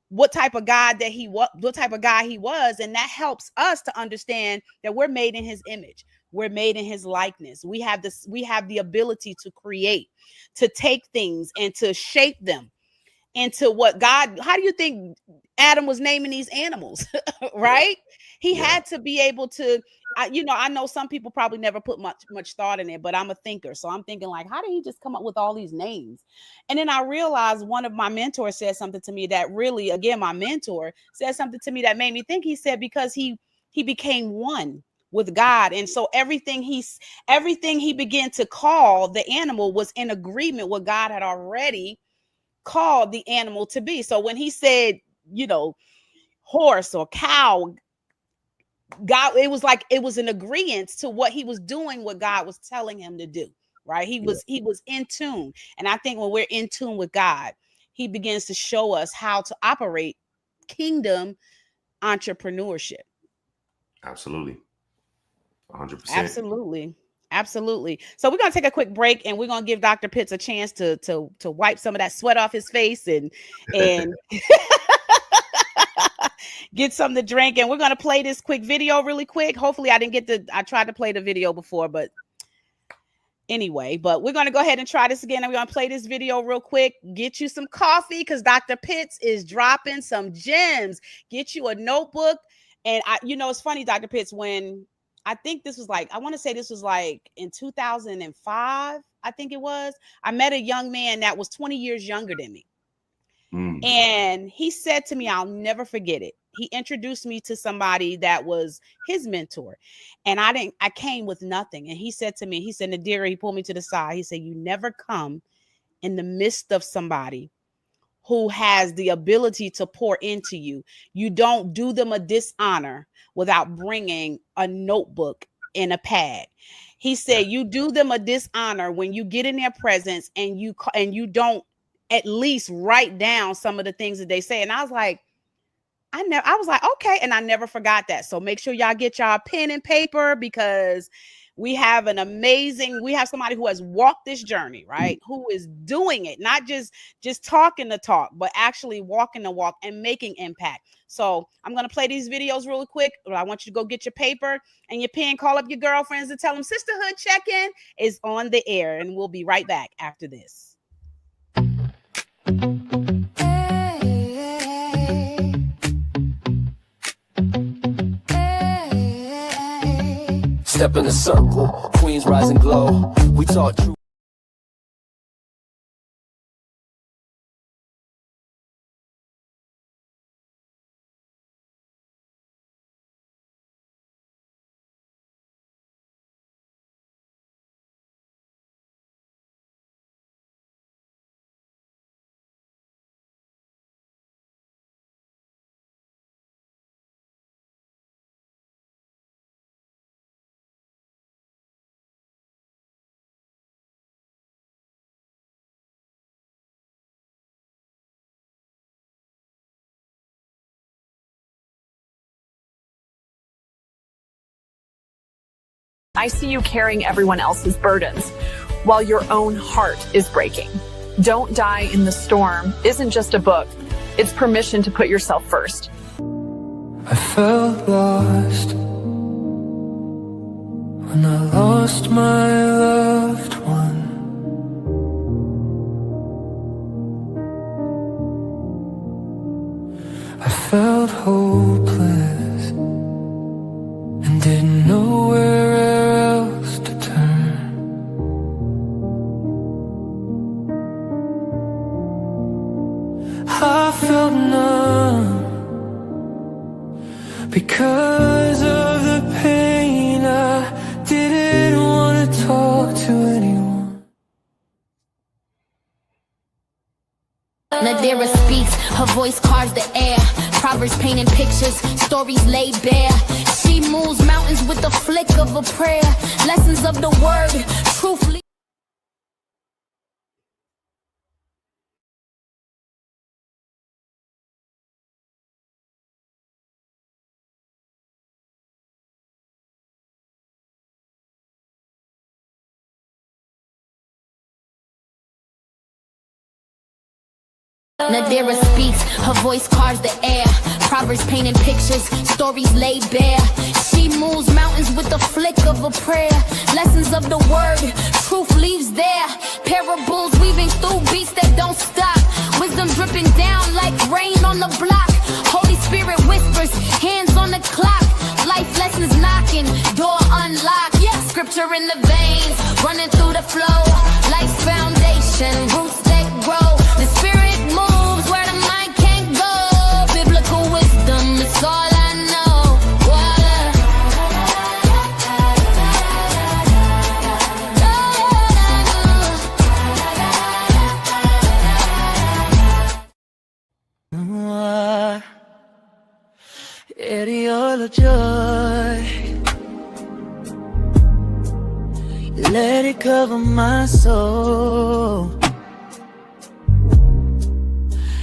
what type of guy he was, and that helps us to understand that we're made in his image, we're made in his likeness. We have the ability to create, to take things and to shape them into what God. How do you think Adam was naming these animals? Yeah. Right? He Yeah. had to be able to. I know some people probably never put much thought in it, but I'm a thinker, so I'm thinking like, how did he just come up with all these names? And then I realized one of my mentors said something to me that really, again, my mentor said something to me that made me think. He said because he became one with God, and so everything he began to call the animal was in agreement with God had already called the animal to be. So when he said, horse or cow, God, it was like it was an agreement to what he was doing, what God was telling him to do. Right? Yeah. He was in tune. And I think when we're in tune with God, he begins to show us how to operate kingdom entrepreneurship. Absolutely. 100%. Absolutely. Absolutely. So we're gonna take a quick break, and we're gonna give Dr. Pitts a chance to wipe some of that sweat off his face and get something to drink. And we're going to play this quick video really quick. Hopefully I tried to play the video before, but anyway, but we're going to go ahead and try this again. I'm going to play this video real quick. Get you some coffee, because Dr. Pitts is dropping some gems. Get you a notebook. And it's funny, Dr. Pitts, when I think this was like, I want to say this was like in 2005, I think it was, I met a young man that was 20 years younger than me. Mm. And he said to me, I'll never forget it. He introduced me to somebody that was his mentor. And I came with nothing. And he said to me, he said, Nadira, he pulled me to the side. He said, you never come in the midst of somebody who has the ability to pour into you. You don't do them a dishonor without bringing a notebook and a pad. He Yeah. said, you do them a dishonor when you get in their presence and you don't at least write down some of the things that they say. And I was like, I was like, okay. And I never forgot that. So make sure y'all get y'all pen and paper, because we have somebody who has walked this journey, right? Who is doing it, not just talking the talk, but actually walking the walk and making impact. So I'm going to play these videos really quick. I want you to go get your paper and your pen, call up your girlfriends and tell them Sisterhood Check-In is on the air. And we'll be right back after this. Step in the circle, queens rise and glow. We talk truth. I see you carrying everyone else's burdens while your own heart is breaking. Don't Die in the Storm isn't just a book. It's permission to put yourself first. I felt lost when I lost my loved one. I felt hopeless and didn't know where else to turn. I felt numb because of the pain. I didn't want to talk to anyone. Nadira speaks, her voice carves the air. Proverbs painting pictures, stories laid bare. She moves mountains with the flick of a prayer. Lessons of the word, truthfully. Nadira speaks, her voice carves the air. Proverbs painting pictures, stories laid bare. She moves mountains with the flick of a prayer. Lessons of the word, truth leaves there. Parables weaving through beats that don't stop. Wisdom dripping down like rain on the block. Holy Spirit whispers, hands on the clock. Life lessons knocking, door unlocked. Yeah, scripture in the veins, running through the flow. Life's foundation, roots that grow. The Spirit moves where the mind can't go. Biblical wisdom, it's all I know. Areola joy, let it cover my soul.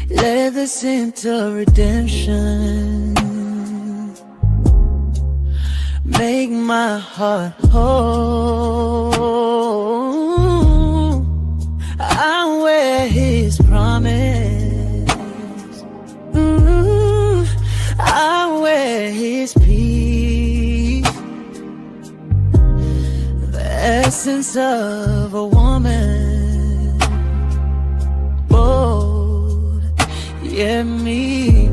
Let the scent of redemption make my heart whole. I wear His promise. I wear His peace. The essence of a woman, bold, yeah, me.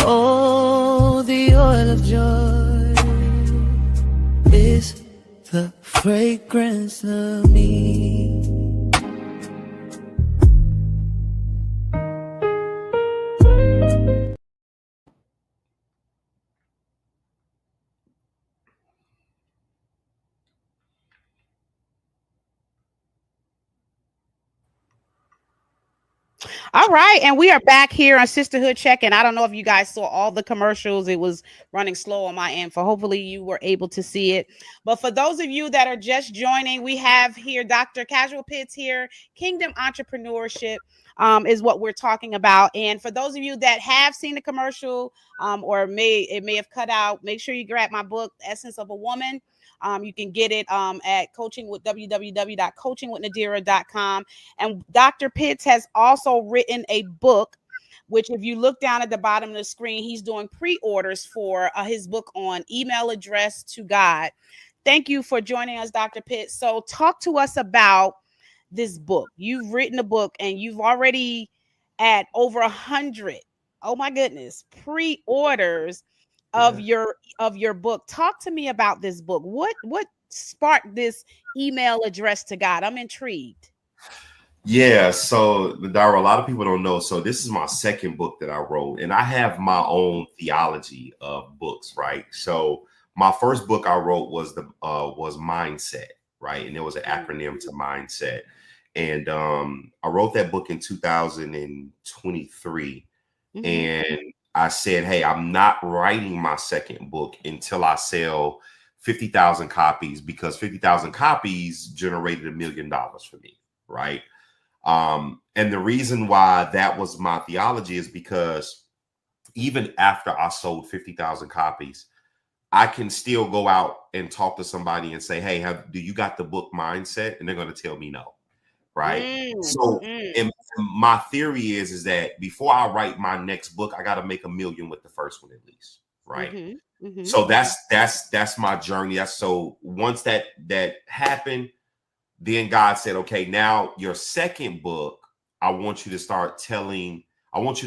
Oh, the oil of joy is the fragrance of me. All right, and we are back here on Sisterhood Check-In. I don't know if you guys saw all the commercials. It was running slow on my end, for hopefully you were able to see it. But for those of you that are just joining, we have here Dr. Casual Pitts here. Kingdom Entrepreneurship is what we're talking about. And for those of you that have seen the commercial or it may have cut out, make sure you grab my book, Essence of a Woman. You can get it at www.coachingwithnadira.com. And Dr. Pitts has also written a book, which if you look down at the bottom of the screen, he's doing pre-orders for his book on email address to God. Thank you for joining us, Dr. Pitts. So talk to us about this book. You've written a book and you've already at over 100, oh my goodness, pre-orders of your book. Talk to me about this book. What sparked this email address to God? I'm intrigued. Yeah, so Nadira, a lot of people don't know. So this is my second book that I wrote, and I have my own theology of books, right? So my first book I wrote was Mindset, right? And it was an acronym to Mindset. And I wrote that book in 2023. Mm-hmm. And I said, hey, I'm not writing my second book until I sell 50,000 copies, because 50,000 copies generated $1 million for me, right? And the reason why that was my theology is because even after I sold 50,000 copies, I can still go out and talk to somebody and say, hey, do you got the book mindset? And they're going to tell me no. Right. So and my theory is that before I write my next book, I got to make $1 million with the first one at least. Right. So that's my journey. So once that happened, then God said, okay, now your second book, I want you to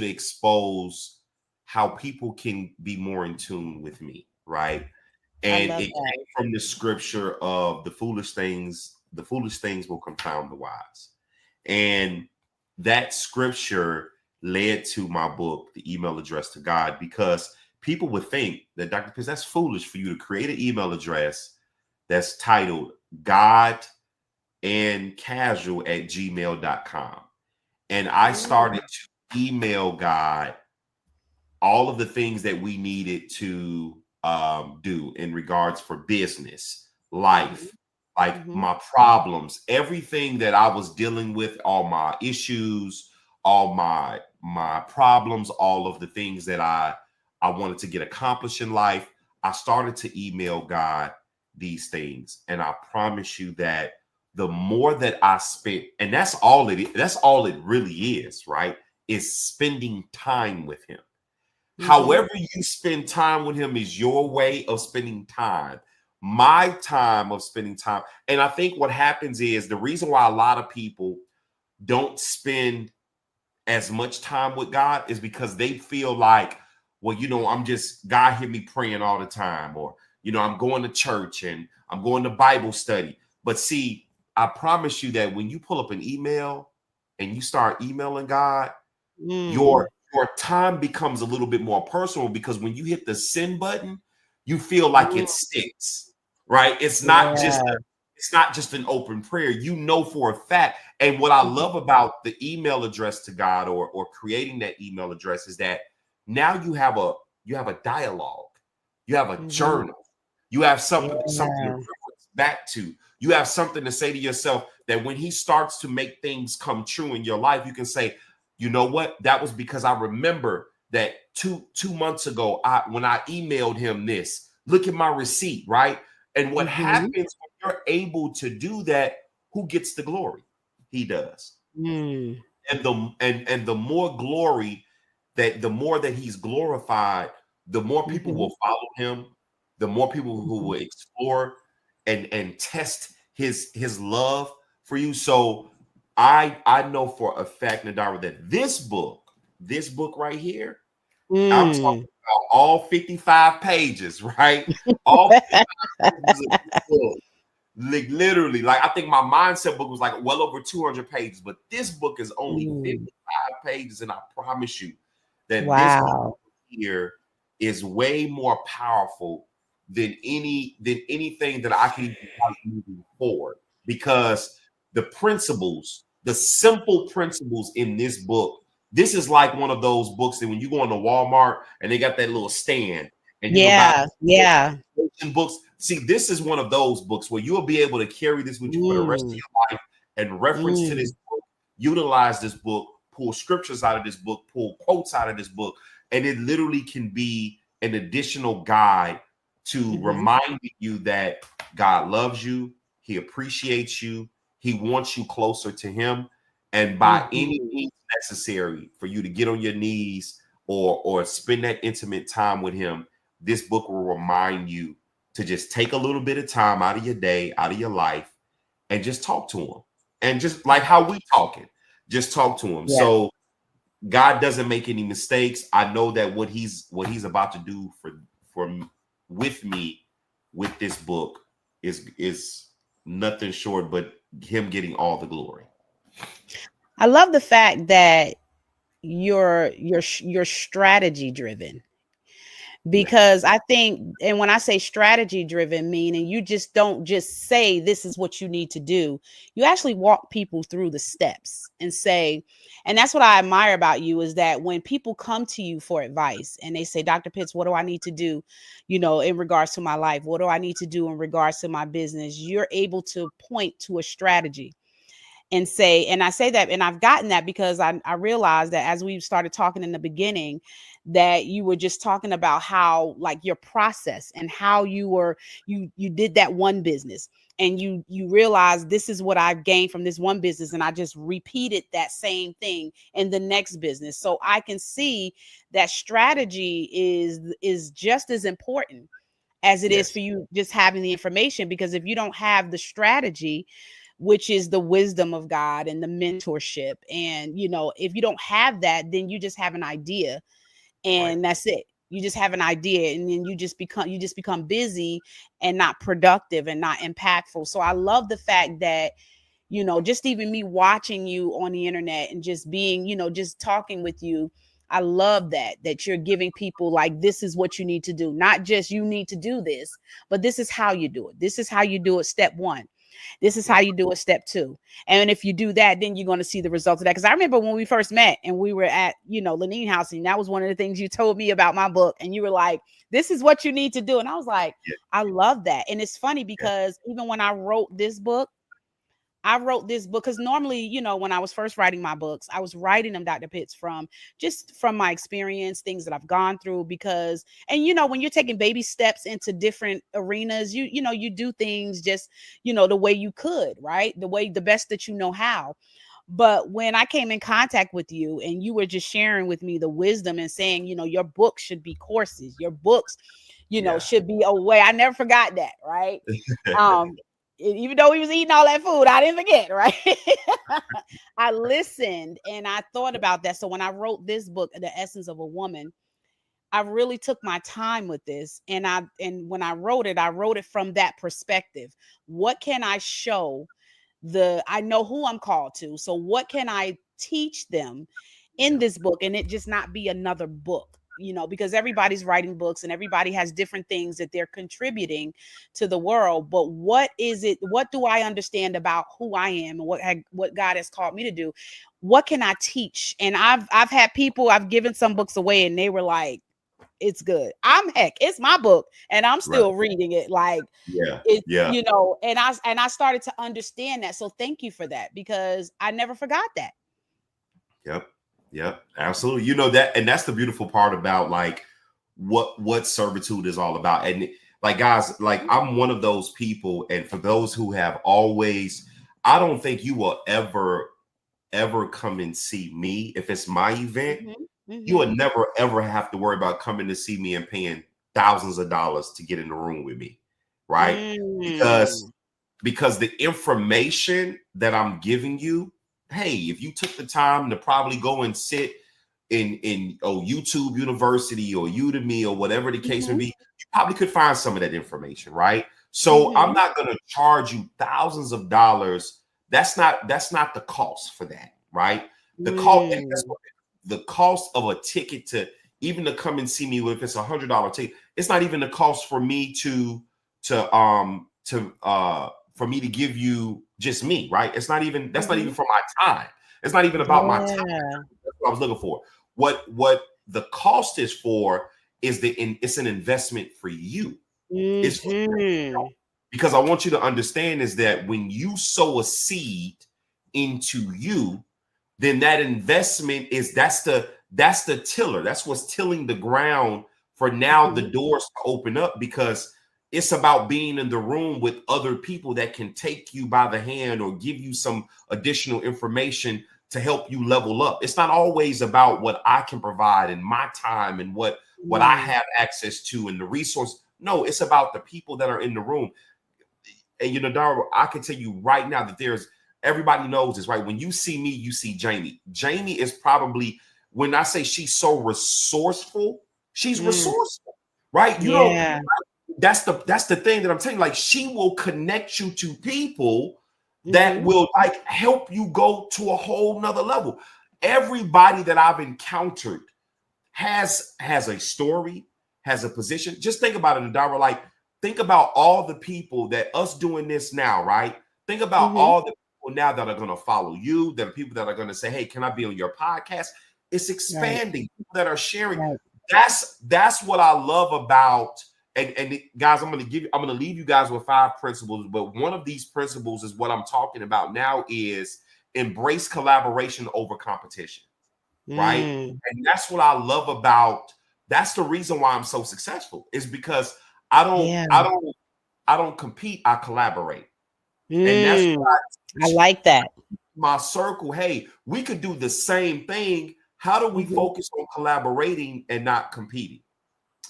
expose how people can be more in tune with me. Right. And it came from the scripture of the foolish things will confound the wise. And that scripture led to my book, The Email Address to God, because people would think that, Dr. Pitts, that's foolish for you to create an email address that's titled godandcasual@gmail.com. And I started to email God all of the things that we needed to do in regards for business, life, my problems, everything that I was dealing with, all my issues, all my problems, all of the things that I wanted to get accomplished in life. I started to email God these things. And I promise you that the more that I spent, and that's all it really is, right? Is spending time with him. However you spend time with him is your way of spending time. My time of spending time. And I think what happens is the reason why a lot of people don't spend as much time with God is because they feel like, well, God hear me praying all the time, or, I'm going to church and I'm going to Bible study. But see, I promise you that when you pull up an email and you start emailing God, your time becomes a little bit more personal, because when you hit the send button, you feel like it sticks, right? It's not just an open prayer, for a fact. And what I love about the email address to God, or creating that email address, is that now you have a dialogue, you have a journal, you have something to reference back to. You have something to say to yourself that when he starts to make things come true in your life, you can say, you know what? That was because I remember that two months ago, when I emailed him this, look at my receipt, right? And what happens when you're able to do that, who gets the glory? He does. And the more glory, the more that he's glorified, the more people will follow him, the more people who will explore and test his love for you. So I know for a fact, Nadara, that this book right here, I'm talking about all 55 pages, right? All 55 pages of this book. Like literally, like I think my mindset book was like well over 200 pages, but this book is only 55 pages, and I promise you that this book here is way more powerful than anything that I can even write moving forward, because the simple principles in this book. This is like one of those books that when you go into Walmart and they got that little stand and you can buy books. See, this is one of those books where you'll be able to carry this with you for the rest of your life and reference to this book, utilize this book, pull scriptures out of this book, pull quotes out of this book, and it literally can be an additional guide to remind you that God loves you, he appreciates you, he wants you closer to him, and by any means necessary for you to get on your knees or spend that intimate time with him, this book will remind you to just take a little bit of time out of your day, out of your life, and just talk to him. And just like how we talking, just talk to him. So God doesn't make any mistakes. I know that what he's about to do with me with this book is nothing short but him getting all the glory. I love the fact that you're strategy driven, because I think, and when I say strategy driven, meaning you just don't just say this is what you need to do. You actually walk people through the steps and say, and that's what I admire about you, is that when people come to you for advice and they say, Dr. Pitts, what do I need to do, in regards to my life? What do I need to do in regards to my business? You're able to point to a strategy. and say, and I say that, and I've gotten that because I realized that as we started talking in the beginning, that you were just talking about how like your process and how you did that one business, and you realize this is what I've gained from this one business, and I just repeated that same thing in the next business. So I can see that strategy is just as important as it is Yes. for you just having the information, because if you don't have the strategy, which is the wisdom of God and the mentorship, and if you don't have that, then you just have an idea, Right. and that's it. You just have an idea, and then you just become busy and not productive and not impactful. So I love the fact that just even me watching you on the internet and just being, just talking with you, I love that you're giving people like, this is what you need to do, not just you need to do this, but this is how you do it. This is how you do it. Step 1. This is how you do it. Step 2. And if you do that, then you're going to see the results of that. Because I remember when we first met and we were at, Lenine House, and that was one of the things you told me about my book. And you were like, this is what you need to do. And I was like, Yeah. I love that. And it's funny Yeah. because even when I wrote this book because normally, when I was first writing my books, I was writing them, Dr. Pitts, from my experience, things that I've gone through, and when you're taking baby steps into different arenas, you do things just, the way you could, right? The best that you know how. But when I came in contact with you and you were just sharing with me the wisdom and saying, your books should be courses, your books, Yeah. should be a way. I never forgot that, right? Even though we was eating all that food, I didn't forget, right? I listened and I thought about that. So when I wrote this book, The Essence of a Woman, I really took my time with this. And when I wrote it from that perspective. What can I show I know who I'm called to. So what can I teach them in this book, and it just not be another book, because everybody's writing books and everybody has different things that they're contributing to the world. But what do I understand about who I am and what God has called me to do? What can I teach? And I've had people, I've given some books away and they were like, it's good. It's my book and I'm still reading it. Like, Yeah. it's, Yeah. and I started to understand that. So thank you for that, because I never forgot that. Yep. Yep. Absolutely. That, and that's the beautiful part about like what servitude is all about. And like, guys, like I'm one of those people. And for those who have always, I don't think you will ever come and see me if it's my event. You will never ever have to worry about coming to see me and paying thousands of dollars to get in the room with me, right? Because the information that I'm giving you, hey, if you took the time to probably go and sit in YouTube University or Udemy or whatever the case may be, you probably could find some of that information, right? So I'm not going to charge you thousands of dollars. That's not the cost for that, right? The cost of a ticket to come and see me, if it's $100 ticket, it's not even the cost for me for me to give you just me, right? It's not even, that's not even for my time. It's not even about my time. That's what I was looking for. What the cost is for is it's an investment for you. It's for you. Because I want you to understand is that when you sow a seed into you, then that investment that's the tiller. That's what's tilling the ground for now the doors to open up, because it's about being in the room with other people that can take you by the hand or give you some additional information to help you level up. It's not always about what I can provide in my time and what I have access to and the resource. No, it's about the people that are in the room. And Dara, I can tell you right now that everybody knows this, right? When you see me, you see Jamie. Jamie is probably, when I say she's so resourceful, she's resourceful, right? That's the thing that I'm telling you. Like, she will connect you to people that will like help you go to a whole nother level. Everybody that I've encountered has a story, has a position. Just think about it, Nadara. Like, think about all the people that us doing this now, right? Think about all the people now that are going to follow you, that are people that are going to say, hey, can I be on your podcast? It's expanding. People that are sharing. That's what I love about. And guys, I'm going to leave you guys with 5 principles, but one of these principles is what I'm talking about now is embrace collaboration over competition, right? Mm. And that's what I love about. That's the reason why I'm so successful, is because I don't compete. I collaborate, and that's Mm. why I like that. my circle. Hey, we could do the same thing. How do we focus on collaborating and not competing?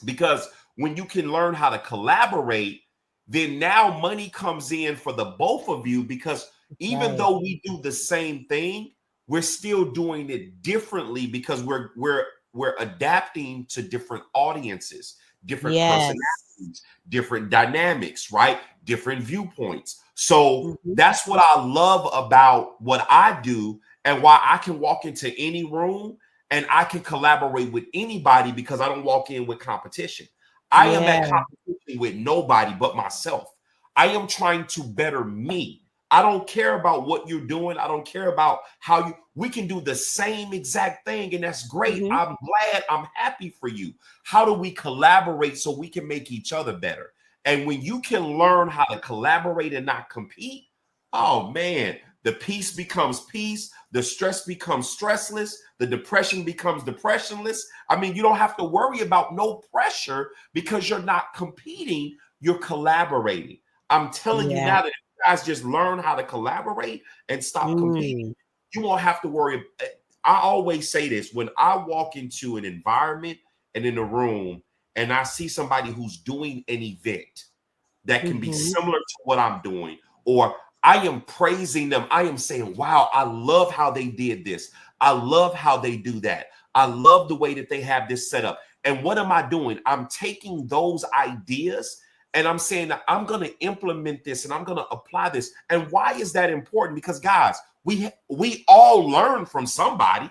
Because when you can learn how to collaborate, then now money comes in for the both of you, because even though we do the same thing, we're still doing it differently, because we're adapting to different audiences, different personalities, different dynamics, right? Different viewpoints. So that's what I love about what I do, and why I can walk into any room and I can collaborate with anybody, because I don't walk in with competition. I am at competition with nobody but myself. I am trying to better me. I don't care about what you're doing. I don't care about how we can do the same exact thing, and that's great. I'm glad, I'm happy for you. How do we collaborate so we can make each other better? And when you can learn how to collaborate and not compete, oh man, the peace becomes peace, the stress becomes stressless, the depression becomes depressionless. I mean, you don't have to worry about no pressure, because you're not competing, you're collaborating. I'm telling you now that if you guys just learn how to collaborate and stop competing, you won't have to worry. I always say this: when I walk into an environment and in a room and I see somebody who's doing an event that can be similar to what I'm doing, or I am praising them, I am saying, wow, I love how they did this. I love how they do that. I love the way that they have this set up. And what am I doing? I'm taking those ideas and I'm saying that I'm going to implement this and I'm going to apply this. And why is that important? Because guys, we all learn from somebody.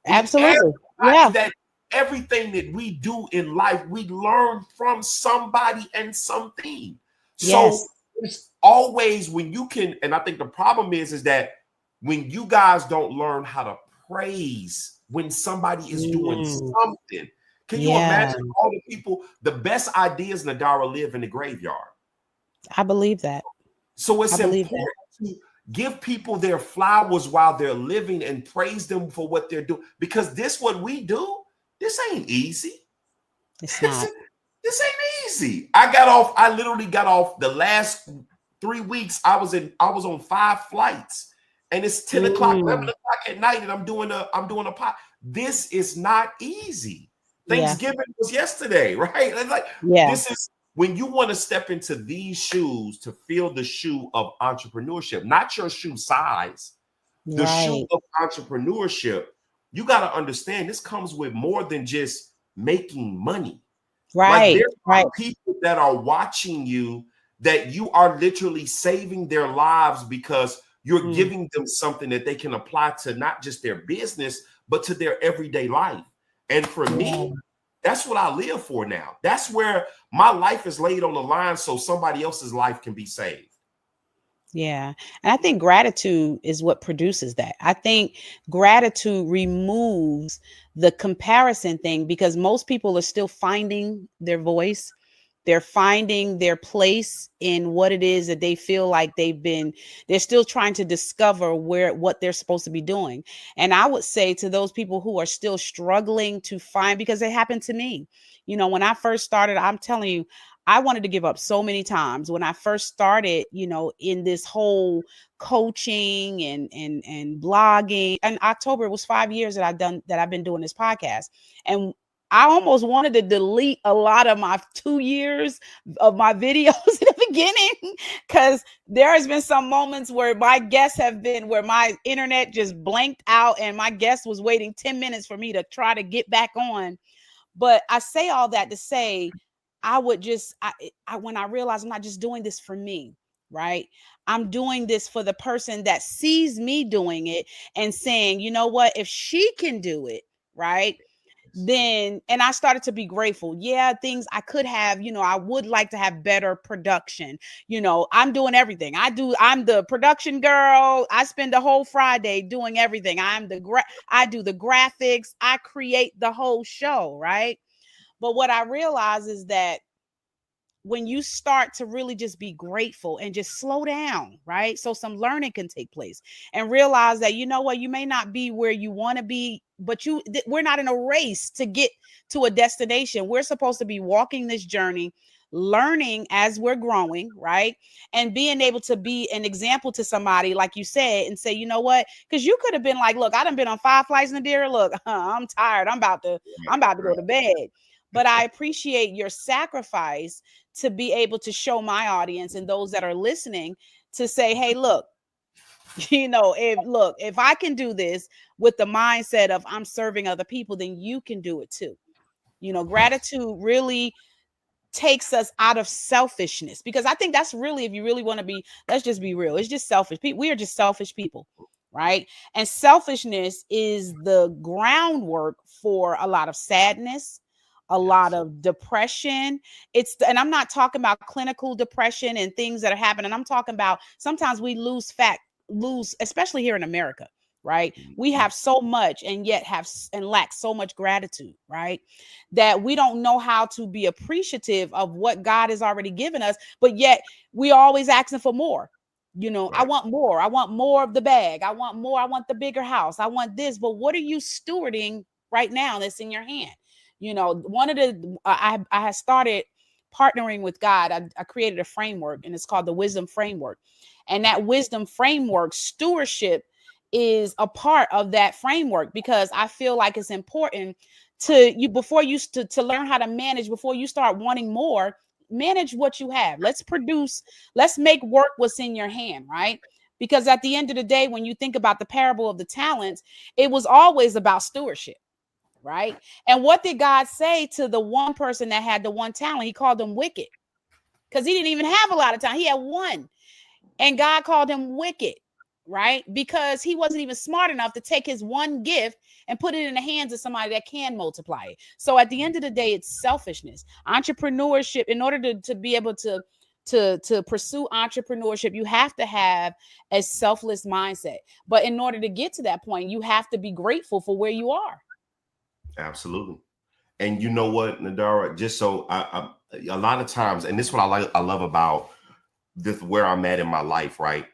Absolutely. Yeah. That everything that we do in life, we learn from somebody and something. So it's always when you can, and I think the problem is that when you guys don't learn how to praise when somebody is doing something. Can you imagine all the people, the best ideas, Nadara, live in the graveyard? I believe that. So it's important to give people their flowers while they're living and praise them for what they're doing. Because this, what we do, this ain't easy. It's not. This ain't easy. I literally got off the last 3 weeks. I was on 5 flights, and it's 10 o'clock, 11 o'clock at night, and I'm doing a pot. This is not easy. Thanksgiving was yesterday, right? It's like, this is when you want to step into these shoes to feel the shoe of entrepreneurship, not your shoe size, the shoe of entrepreneurship. You got to understand this comes with more than just making money. Like there are people that are watching you, that you are literally saving their lives, because you're giving them something that they can apply to not just their business, but to their everyday life. And for me, that's what I live for now. That's where my life is laid on the line so somebody else's life can be saved. Yeah. And I think gratitude is what produces that. I think gratitude removes the comparison thing, because most people are still finding their voice. They're finding their place in what it is that they feel like they're still trying to discover what they're supposed to be doing. And I would say to those people who are still struggling to find, because it happened to me, when I first started, I'm telling you, I wanted to give up so many times when I first started, in this whole coaching and blogging. In October, it was 5 years that I've been doing this podcast. And I almost wanted to delete a lot of my 2 years of my videos in the beginning, because there has been some moments where my guests where my internet just blanked out and my guest was waiting 10 minutes for me to try to get back on. But I say all that to say, when I realized I'm not just doing this for me, right? I'm doing this for the person that sees me doing it and saying, you know what, if she can do it, right? Then, and I started to be grateful. Yeah, things I could have, I would like to have better production. I'm doing everything. I'm the production girl. I spend the whole Friday doing everything. I do the graphics. I create the whole show, right? But what I realize is that when you start to really just be grateful and just slow down, right? So some learning can take place and realize that, you know what, you may not be where you want to be, but we're not in a race to get to a destination. We're supposed to be walking this journey, learning as we're growing, right? And being able to be an example to somebody, like you said, and say, you know what? Because you could have been like, look, I done been on 5 flights in a deer. Look, I'm tired. I'm about to go to bed. But I appreciate your sacrifice to be able to show my audience and those that are listening to say, hey, look, if I can do this with the mindset of I'm serving other people, then you can do it too. Gratitude really takes us out of selfishness, because I think that's really, if you really want to be, let's just be real, it's just selfish. We are just selfish people, right? And selfishness is the groundwork for a lot of sadness, a lot of depression. And I'm not talking about clinical depression and things that are happening. I'm talking about sometimes we lose, especially here in America, right? We have so much and yet lack so much gratitude, right? That we don't know how to be appreciative of what God has already given us, but yet we always asking for more. Right. I want more. I want more of the bag. I want more. I want the bigger house. I want this. But what are you stewarding right now that's in your hand? One of the, I had started partnering with God. I created a framework, and it's called the Wisdom Framework. And that Wisdom Framework, stewardship is a part of that framework, because I feel like it's important to learn how to manage before you start wanting more. Manage what you have. Let's make work what's in your hand, right? Because at the end of the day, when you think about the parable of the talents, it was always about stewardship, right? And what did God say to the one person that had the one talent? He called him wicked, because he didn't even have a lot of time. He had one, and God called him wicked, right? Because he wasn't even smart enough to take his one gift and put it in the hands of somebody that can multiply it. So at the end of the day, it's selfishness. Entrepreneurship, in order to be able to pursue entrepreneurship, you have to have a selfless mindset. But in order to get to that point, you have to be grateful for where you are. Absolutely. And you know what, Nadara, just so I a lot of times, and this is what I love about this, where I'm at in my life, right?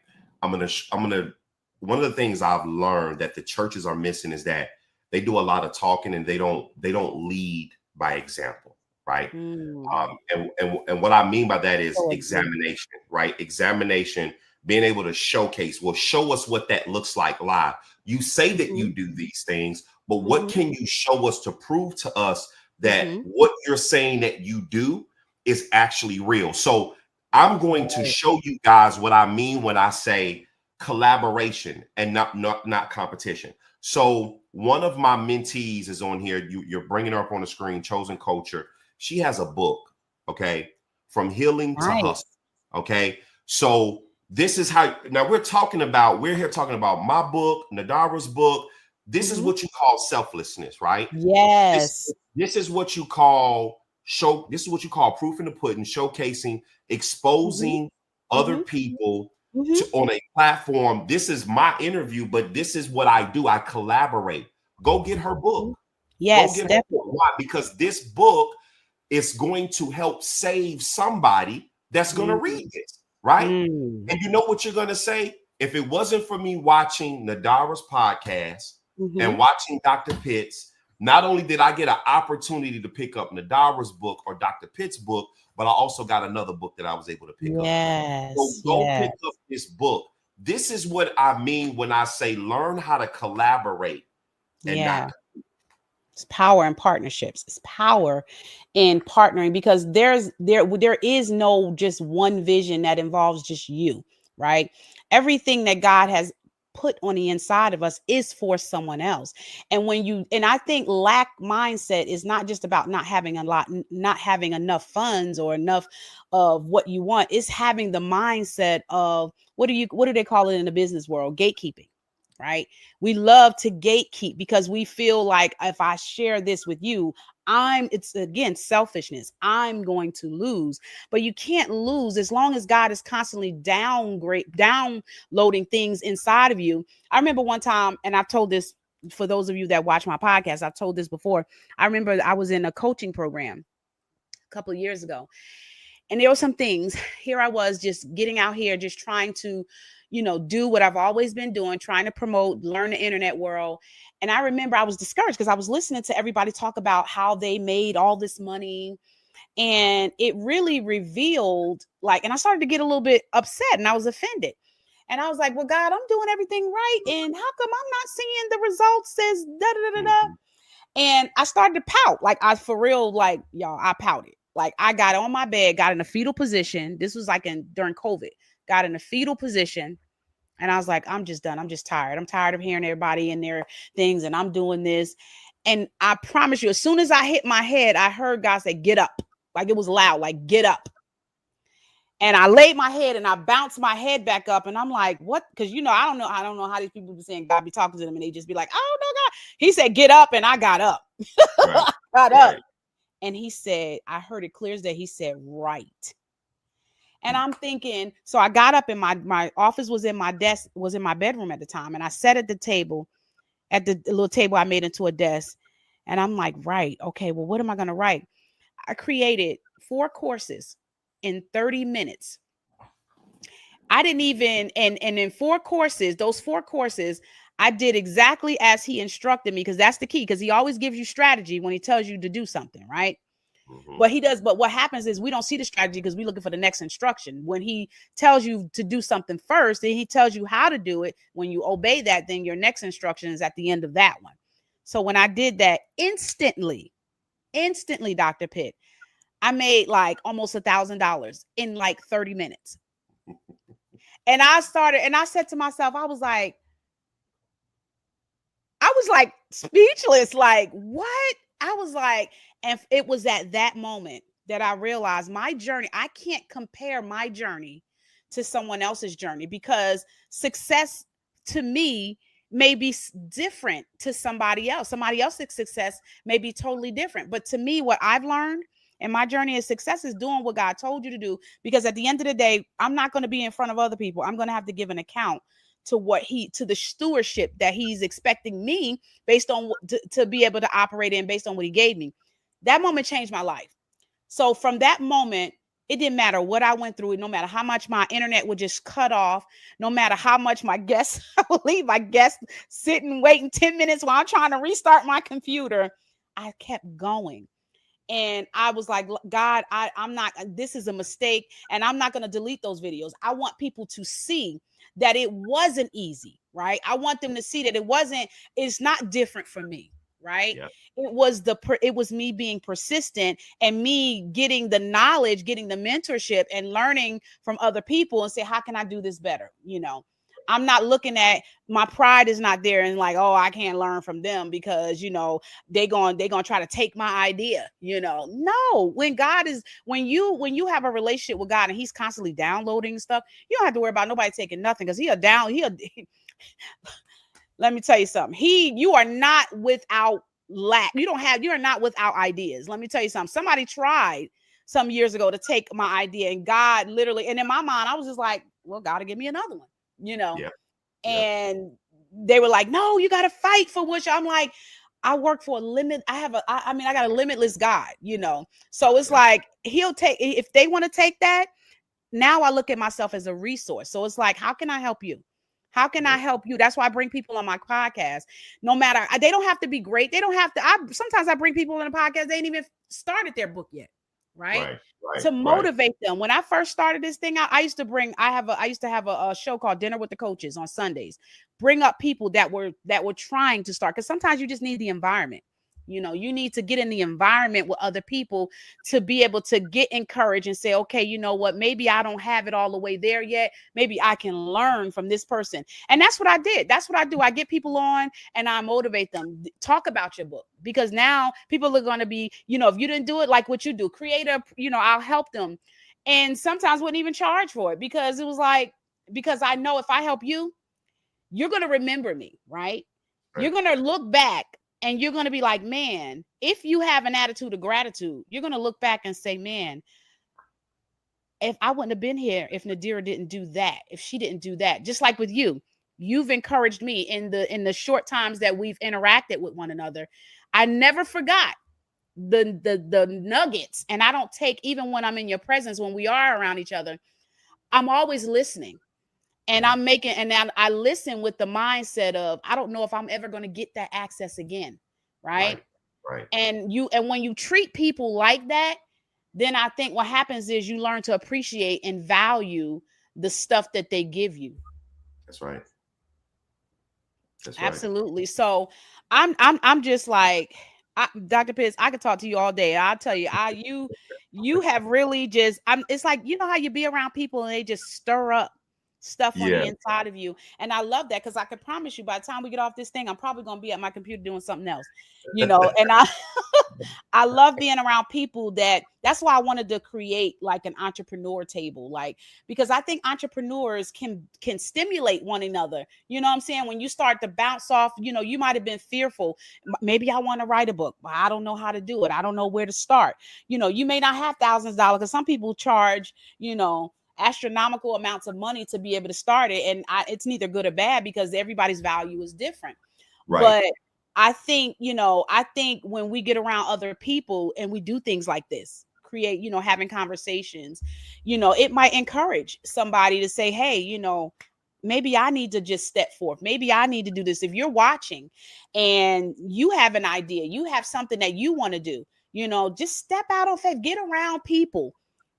I'm gonna one of the things I've learned that the churches are missing is that they do a lot of talking and they don't lead by example, right? And what I mean by that is examination, right? Examination, being able to showcase, show us what that looks like live. You say that you do these things, but what can you show us to prove to us that what you're saying that you do is actually real? So I'm going to show you guys what I mean when I say collaboration and not competition. So one of my mentees is on here. You're bringing her up on the screen, Chosen Culture. She has a book, okay, From Healing to Hustle, okay? So this is how, now we're here talking about my book, Nadara's book. This is what you call selflessness, right? Yes. This is what you call this is what you call proof in the pudding, showcasing, exposing other people on a platform. This is my interview, but this is what I do. I collaborate. Go get her book. Yes, go get her book. Why? Because this book is going to help save somebody that's going to read this, right? And you know what you're going to say? If it wasn't for me watching Nadara's podcast and watching Dr. Pitt's, not only did I get an opportunity to pick up Nadara's book or Dr. Pitt's book, but I also got another book that I was able to pick up. So go pick up this book. This is what I mean when I say learn how to collaborate. And it's power in partnerships. It's power in partnering, because there is no just one vision that involves just you, right? Everything that God has put on the inside of us is for someone else. And I think lack mindset is not just about not having enough funds or enough of what you want. It's having the mindset of what do they call it in the business world? Gatekeeping, right? We love to gatekeep because we feel like if I share this with you, it's again selfishness. I'm going to lose, but you can't lose as long as God is constantly downloading things inside of you. I remember one time, and I've told this for those of you that watch my podcast, I've told this before. I remember I was in a coaching program a couple of years ago, And there were some things. Here I was just getting out here, just trying to, do what I've always been doing, trying to promote, learn the internet world. And I remember I was discouraged because I was listening to everybody talk about how they made all this money. And it really revealed, and I started to get a little bit upset and I was offended. And I was like, well, God, I'm doing everything right. And how come I'm not seeing the results as da da da da? And I started to pout. For real, y'all, I pouted. I got on my bed, got in a fetal position. This was during COVID, got in a fetal position. And I was like, I'm just done. I'm just tired. I'm tired of hearing everybody and their things. And I'm doing this. And I promise you, as soon as I hit my head, I heard God say, get up. It was loud, get up. And I laid my head and I bounced my head back up. And I'm like, what? Because, I don't know how these people be saying God be talking to them. And they just be like, oh, no, God. He said, get up. And I got up. Right. Got up. And he said, I heard it clear as day. He said, right. And I'm thinking, so I got up and my office was in my desk, was in my bedroom at the time. And I sat at the table, at the little table I made into a desk. And I'm like, right. Okay, well, what am I going to write? I created 4 courses in 30 minutes. I didn't even, and in 4 courses, those 4 courses, I did exactly as he instructed me, because that's the key, because he always gives you strategy when he tells you to do something, right? Mm-hmm. But what happens is we don't see the strategy because we're looking for the next instruction. When he tells you to do something first, and he tells you how to do it, when you obey that, then your next instruction is at the end of that one. So when I did that, instantly, Dr. Pitt, I made almost $1,000 in 30 minutes. And I said to myself, I was speechless, what? I was and it was at that moment that I realized my journey, I can't compare my journey to someone else's journey, because success to me may be different to somebody else. Somebody else's success may be totally different. But to me, what I've learned in my journey of success is doing what God told you to do. Because at the end of the day, I'm not going to be in front of other people. I'm going to have to give an account to to the stewardship that he's expecting me based on to be able to operate in, based on what he gave me. That moment changed my life. So from that moment, it didn't matter what I went through, no matter how much my internet would just cut off, no matter how much my guests, I would leave my guests sitting, waiting 10 minutes while I'm trying to restart my computer. I kept going. And I was like, God, I'm not, this is a mistake. And I'm not going to delete those videos. I want people to see that it wasn't easy, right? I want them to see that it's not different for me, right? Yeah. It was me being persistent and me getting the knowledge, getting the mentorship and learning from other people and say, how can I do this better? I'm not looking at, my pride is not there and oh, I can't learn from them because, they going to try to take my idea, No, when you have a relationship with God and he's constantly downloading stuff, you don't have to worry about nobody taking nothing, because let me tell you something. You are not without lack. You're not without ideas. Let me tell you something. Somebody tried some years ago to take my idea, and God literally, and in my mind, I was just like, well, God will give me another one, Yeah. And they were like, no, you got to fight for what I'm like, I work for a limit. I got a limitless God, so it's like, he'll take, if they want to take that. Now I look at myself as a resource. So it's like, how can I help you? How can I help you? That's why I bring people on my podcast. No matter, they don't have to be great. They don't have to. Sometimes I bring people on the podcast, they ain't even started their book yet, right? To motivate them. When I first started this thing out, I used to have a show called Dinner with the Coaches on Sundays. Bring up people that were trying to start, because sometimes you just need the environment. You need to get in the environment with other people to be able to get encouraged and say, okay, you know what, maybe I don't have it all the way there yet. Maybe I can learn from this person. And that's what I did. That's what I do. I get people on and I motivate them. Talk about your book, because now people are going to be, if you didn't do it like what you do, I'll help them. And sometimes wouldn't even charge for it, because it was because I know if I help you, you're going to remember me, right? You're going to look back. And you're going to be like, man, if you have an attitude of gratitude, you're going to look back and say, man, if I wouldn't have been here, if Nadira didn't do that, if she didn't do that, just like with you, you've encouraged me in the short times that we've interacted with one another. I never forgot the nuggets, and I don't take, even when I'm in your presence, when we are around each other, I'm always listening. And I'm making, and I listen with the mindset of, I don't know if I'm ever going to get that access again. Right. Right. And when you treat people like that, then I think what happens is you learn to appreciate and value the stuff that they give you. That's right. That's right. Absolutely. So I'm just like, Dr. Pitts, I could talk to you all day. I'll tell you, you have really just, it's like, you know how you be around people and they just stir up stuff on the Yeah. inside of you. And I love that, because I can promise you, by the time we get off this thing, I'm probably going to be at my computer doing something else, and I love being around people that's why I wanted to create like an entrepreneur table, like, because I think entrepreneurs can stimulate one another. You know what I'm saying? When you start to bounce off, you might have been fearful. Maybe I want to write a book, but I don't know how to do it. I don't know where to start. You may not have thousands of dollars, because some people charge, astronomical amounts of money to be able to start it. And it's neither good or bad, because everybody's value is different. Right. But I think when we get around other people and we do things like this, create, having conversations, it might encourage somebody to say, hey, maybe I need to just step forth. Maybe I need to do this. If you're watching and you have an idea, you have something that you want to do, just step out on faith, get around people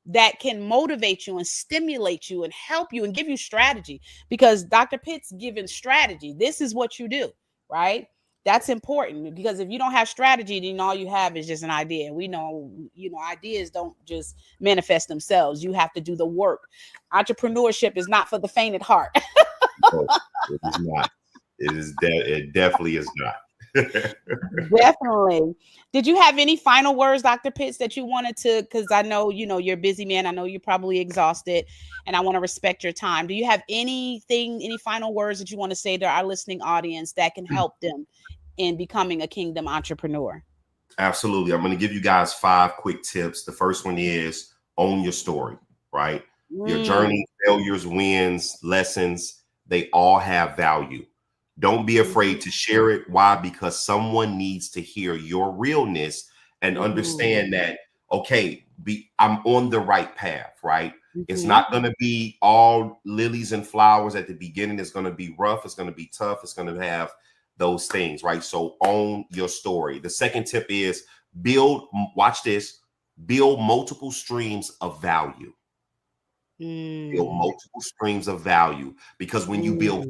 that can motivate you and stimulate you and help you and give you strategy, because Dr. Pitt's given strategy. This is what you do, right? That's important, because if you don't have strategy, then all you have is just an idea. We know, ideas don't just manifest themselves. You have to do the work. Entrepreneurship is not for the faint at heart. No, it is not. It definitely is not. Definitely. Did you have any final words, Dr. Pitts, that you wanted to, because I know, you're a busy man. I know you're probably exhausted, and I want to respect your time. Do you have any final words that you want to say to our listening audience that can help them in becoming a kingdom entrepreneur? Absolutely. I'm going to give you guys 5 quick tips. The first one is own your story, right? Your journey, failures, wins, lessons, they all have value. Don't be afraid to share it. Why? Because someone needs to hear your realness and understand that, okay, I'm on the right path, right? It's not going to be all lilies and flowers at the beginning. It's going to be rough. It's going to be tough. It's going to have those things, right? So own your story. The second tip is watch this, build multiple streams of value. Build multiple streams of value, because when you build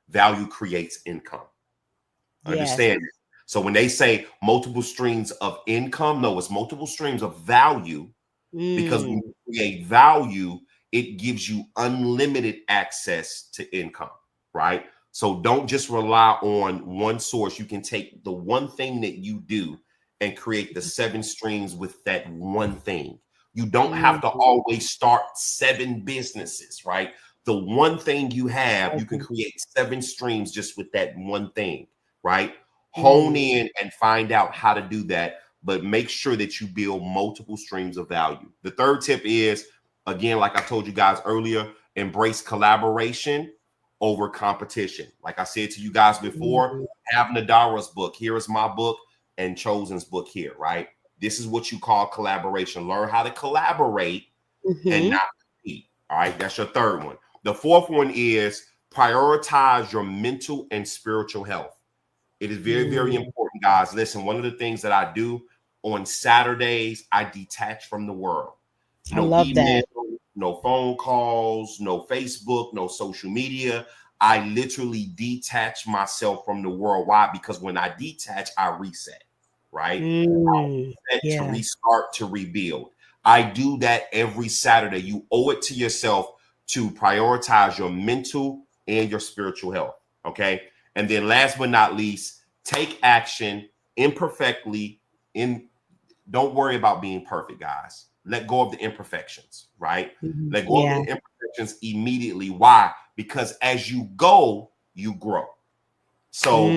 value creates income. Understand it? So when they say multiple streams of income, no, it's multiple streams of value, because when you create value, it gives you unlimited access to income, right? So don't just rely on one source. You can take the one thing that you do and create the 7 streams with that one thing. You don't have to always start 7 businesses, right? The one thing you have, you can create 7 streams just with that one thing, right? Hone in and find out how to do that, but make sure that you build multiple streams of value. The third tip is, again, like I told you guys earlier, embrace collaboration over competition. Like I said to you guys before, have Nadara's book. Here is my book and Chosen's book here, right? This is what you call collaboration. Learn how to collaborate and not compete. All right, that's your third one. The fourth one is prioritize your mental and spiritual health. It is very, very important, guys. Listen, one of the things that I do on Saturdays, I detach from the world. No email, no phone calls, no Facebook, no social media. I literally detach myself from the world. Why? Because when I detach, I reset, right? I reset to restart, to rebuild. I do that every Saturday. You owe it to yourself to prioritize your mental and your spiritual health, okay? And then last but not least, take action imperfectly. Don't worry about being perfect, guys. Let go of the imperfections, right? Let go of the imperfections immediately. Why? Because as you go, you grow. So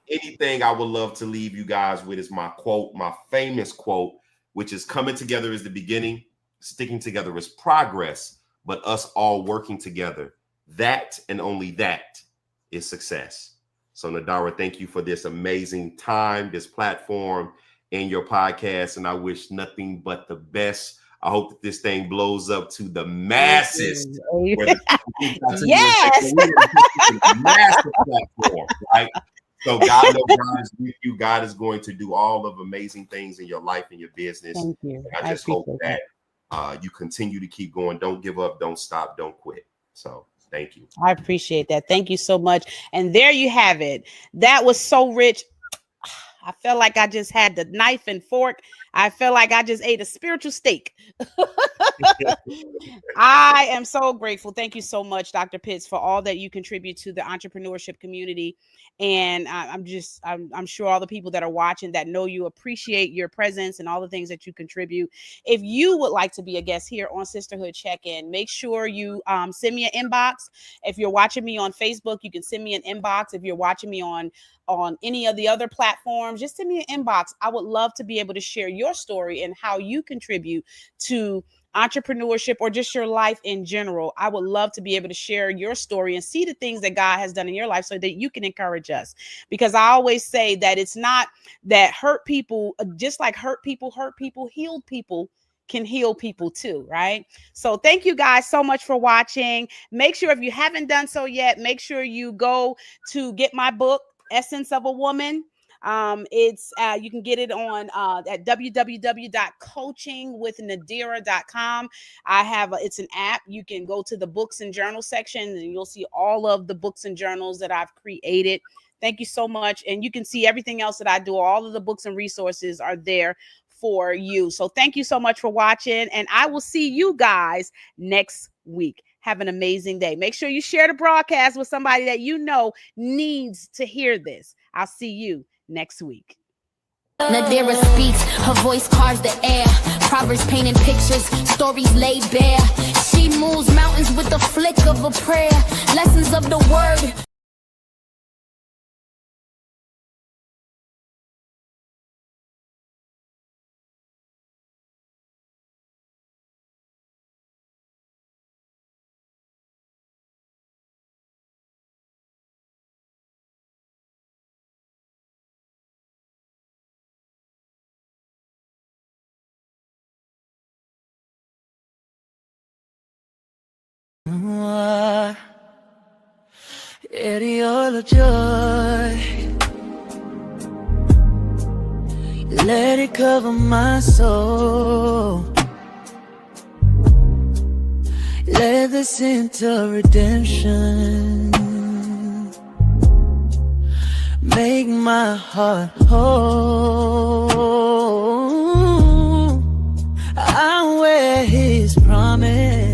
anything I would love to leave you guys with is my quote, my famous quote, which is coming together is the beginning, sticking together is progress, but us all working together, that and only that is success. So Nadara, thank you for this amazing time, this platform. in your podcast, and I wish nothing but the best. I hope that this thing blows up to the masses. Yes. Massive platform, right? So God knows God is with you. God is going to do all of amazing things in your life and your business. Thank you. And I just hope that you continue to keep going. Don't give up. Don't stop. Don't quit. So thank you. I appreciate that. Thank you so much. And there you have it. That was so rich. I felt like I just had the knife and fork. I felt like I just ate a spiritual steak. I am so grateful. Thank you so much, Dr. Pitts, for all that you contribute to the entrepreneurship community. And I'm sure all the people that are watching that know you appreciate your presence and all the things that you contribute. If you would like to be a guest here on Sisterhood Check-In, make sure you send me an inbox. If you're watching me on Facebook, you can send me an inbox. If you're watching me on any of the other platforms, just send me an inbox. I would love to be able to share your story and how you contribute to entrepreneurship or just your life in general. I would love to be able to share your story and see the things that God has done in your life so that you can encourage us. Because I always say that it's not that hurt people, just like hurt people, healed people can heal people too, right? So thank you guys so much for watching. Make sure if you haven't done so yet, make sure you go to get my book, Essence of a Woman. It's you can get it on at www.coachingwithnadira.com. It's an app. You can go to the books and journal section and you'll see all of the books and journals that I've created. Thank you so much. And you can see everything else that I do. All of the books and resources are there for you. So thank you so much for watching, and I will see you guys next week. Have an amazing day. Make sure you share the broadcast with somebody that you know needs to hear this. I'll see you next week. Nadira speaks, her voice carves the air. Proverbs painting pictures, stories laid bare. She moves mountains with the flick of a prayer. Lessons of the word. Eddie, all of joy, let it cover my soul. Let the scent of redemption make my heart whole. I wear his promise.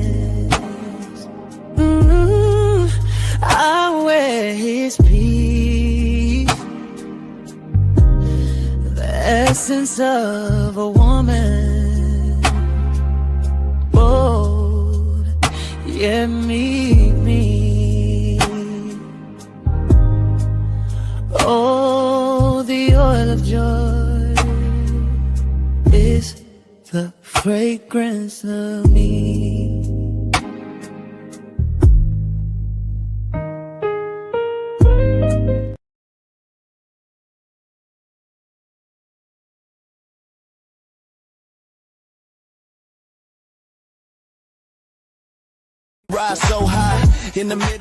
I wear his peace. The essence of a woman, bold, yeah, me. Oh, the oil of joy is the fragrance of me. Rise so high in the middle.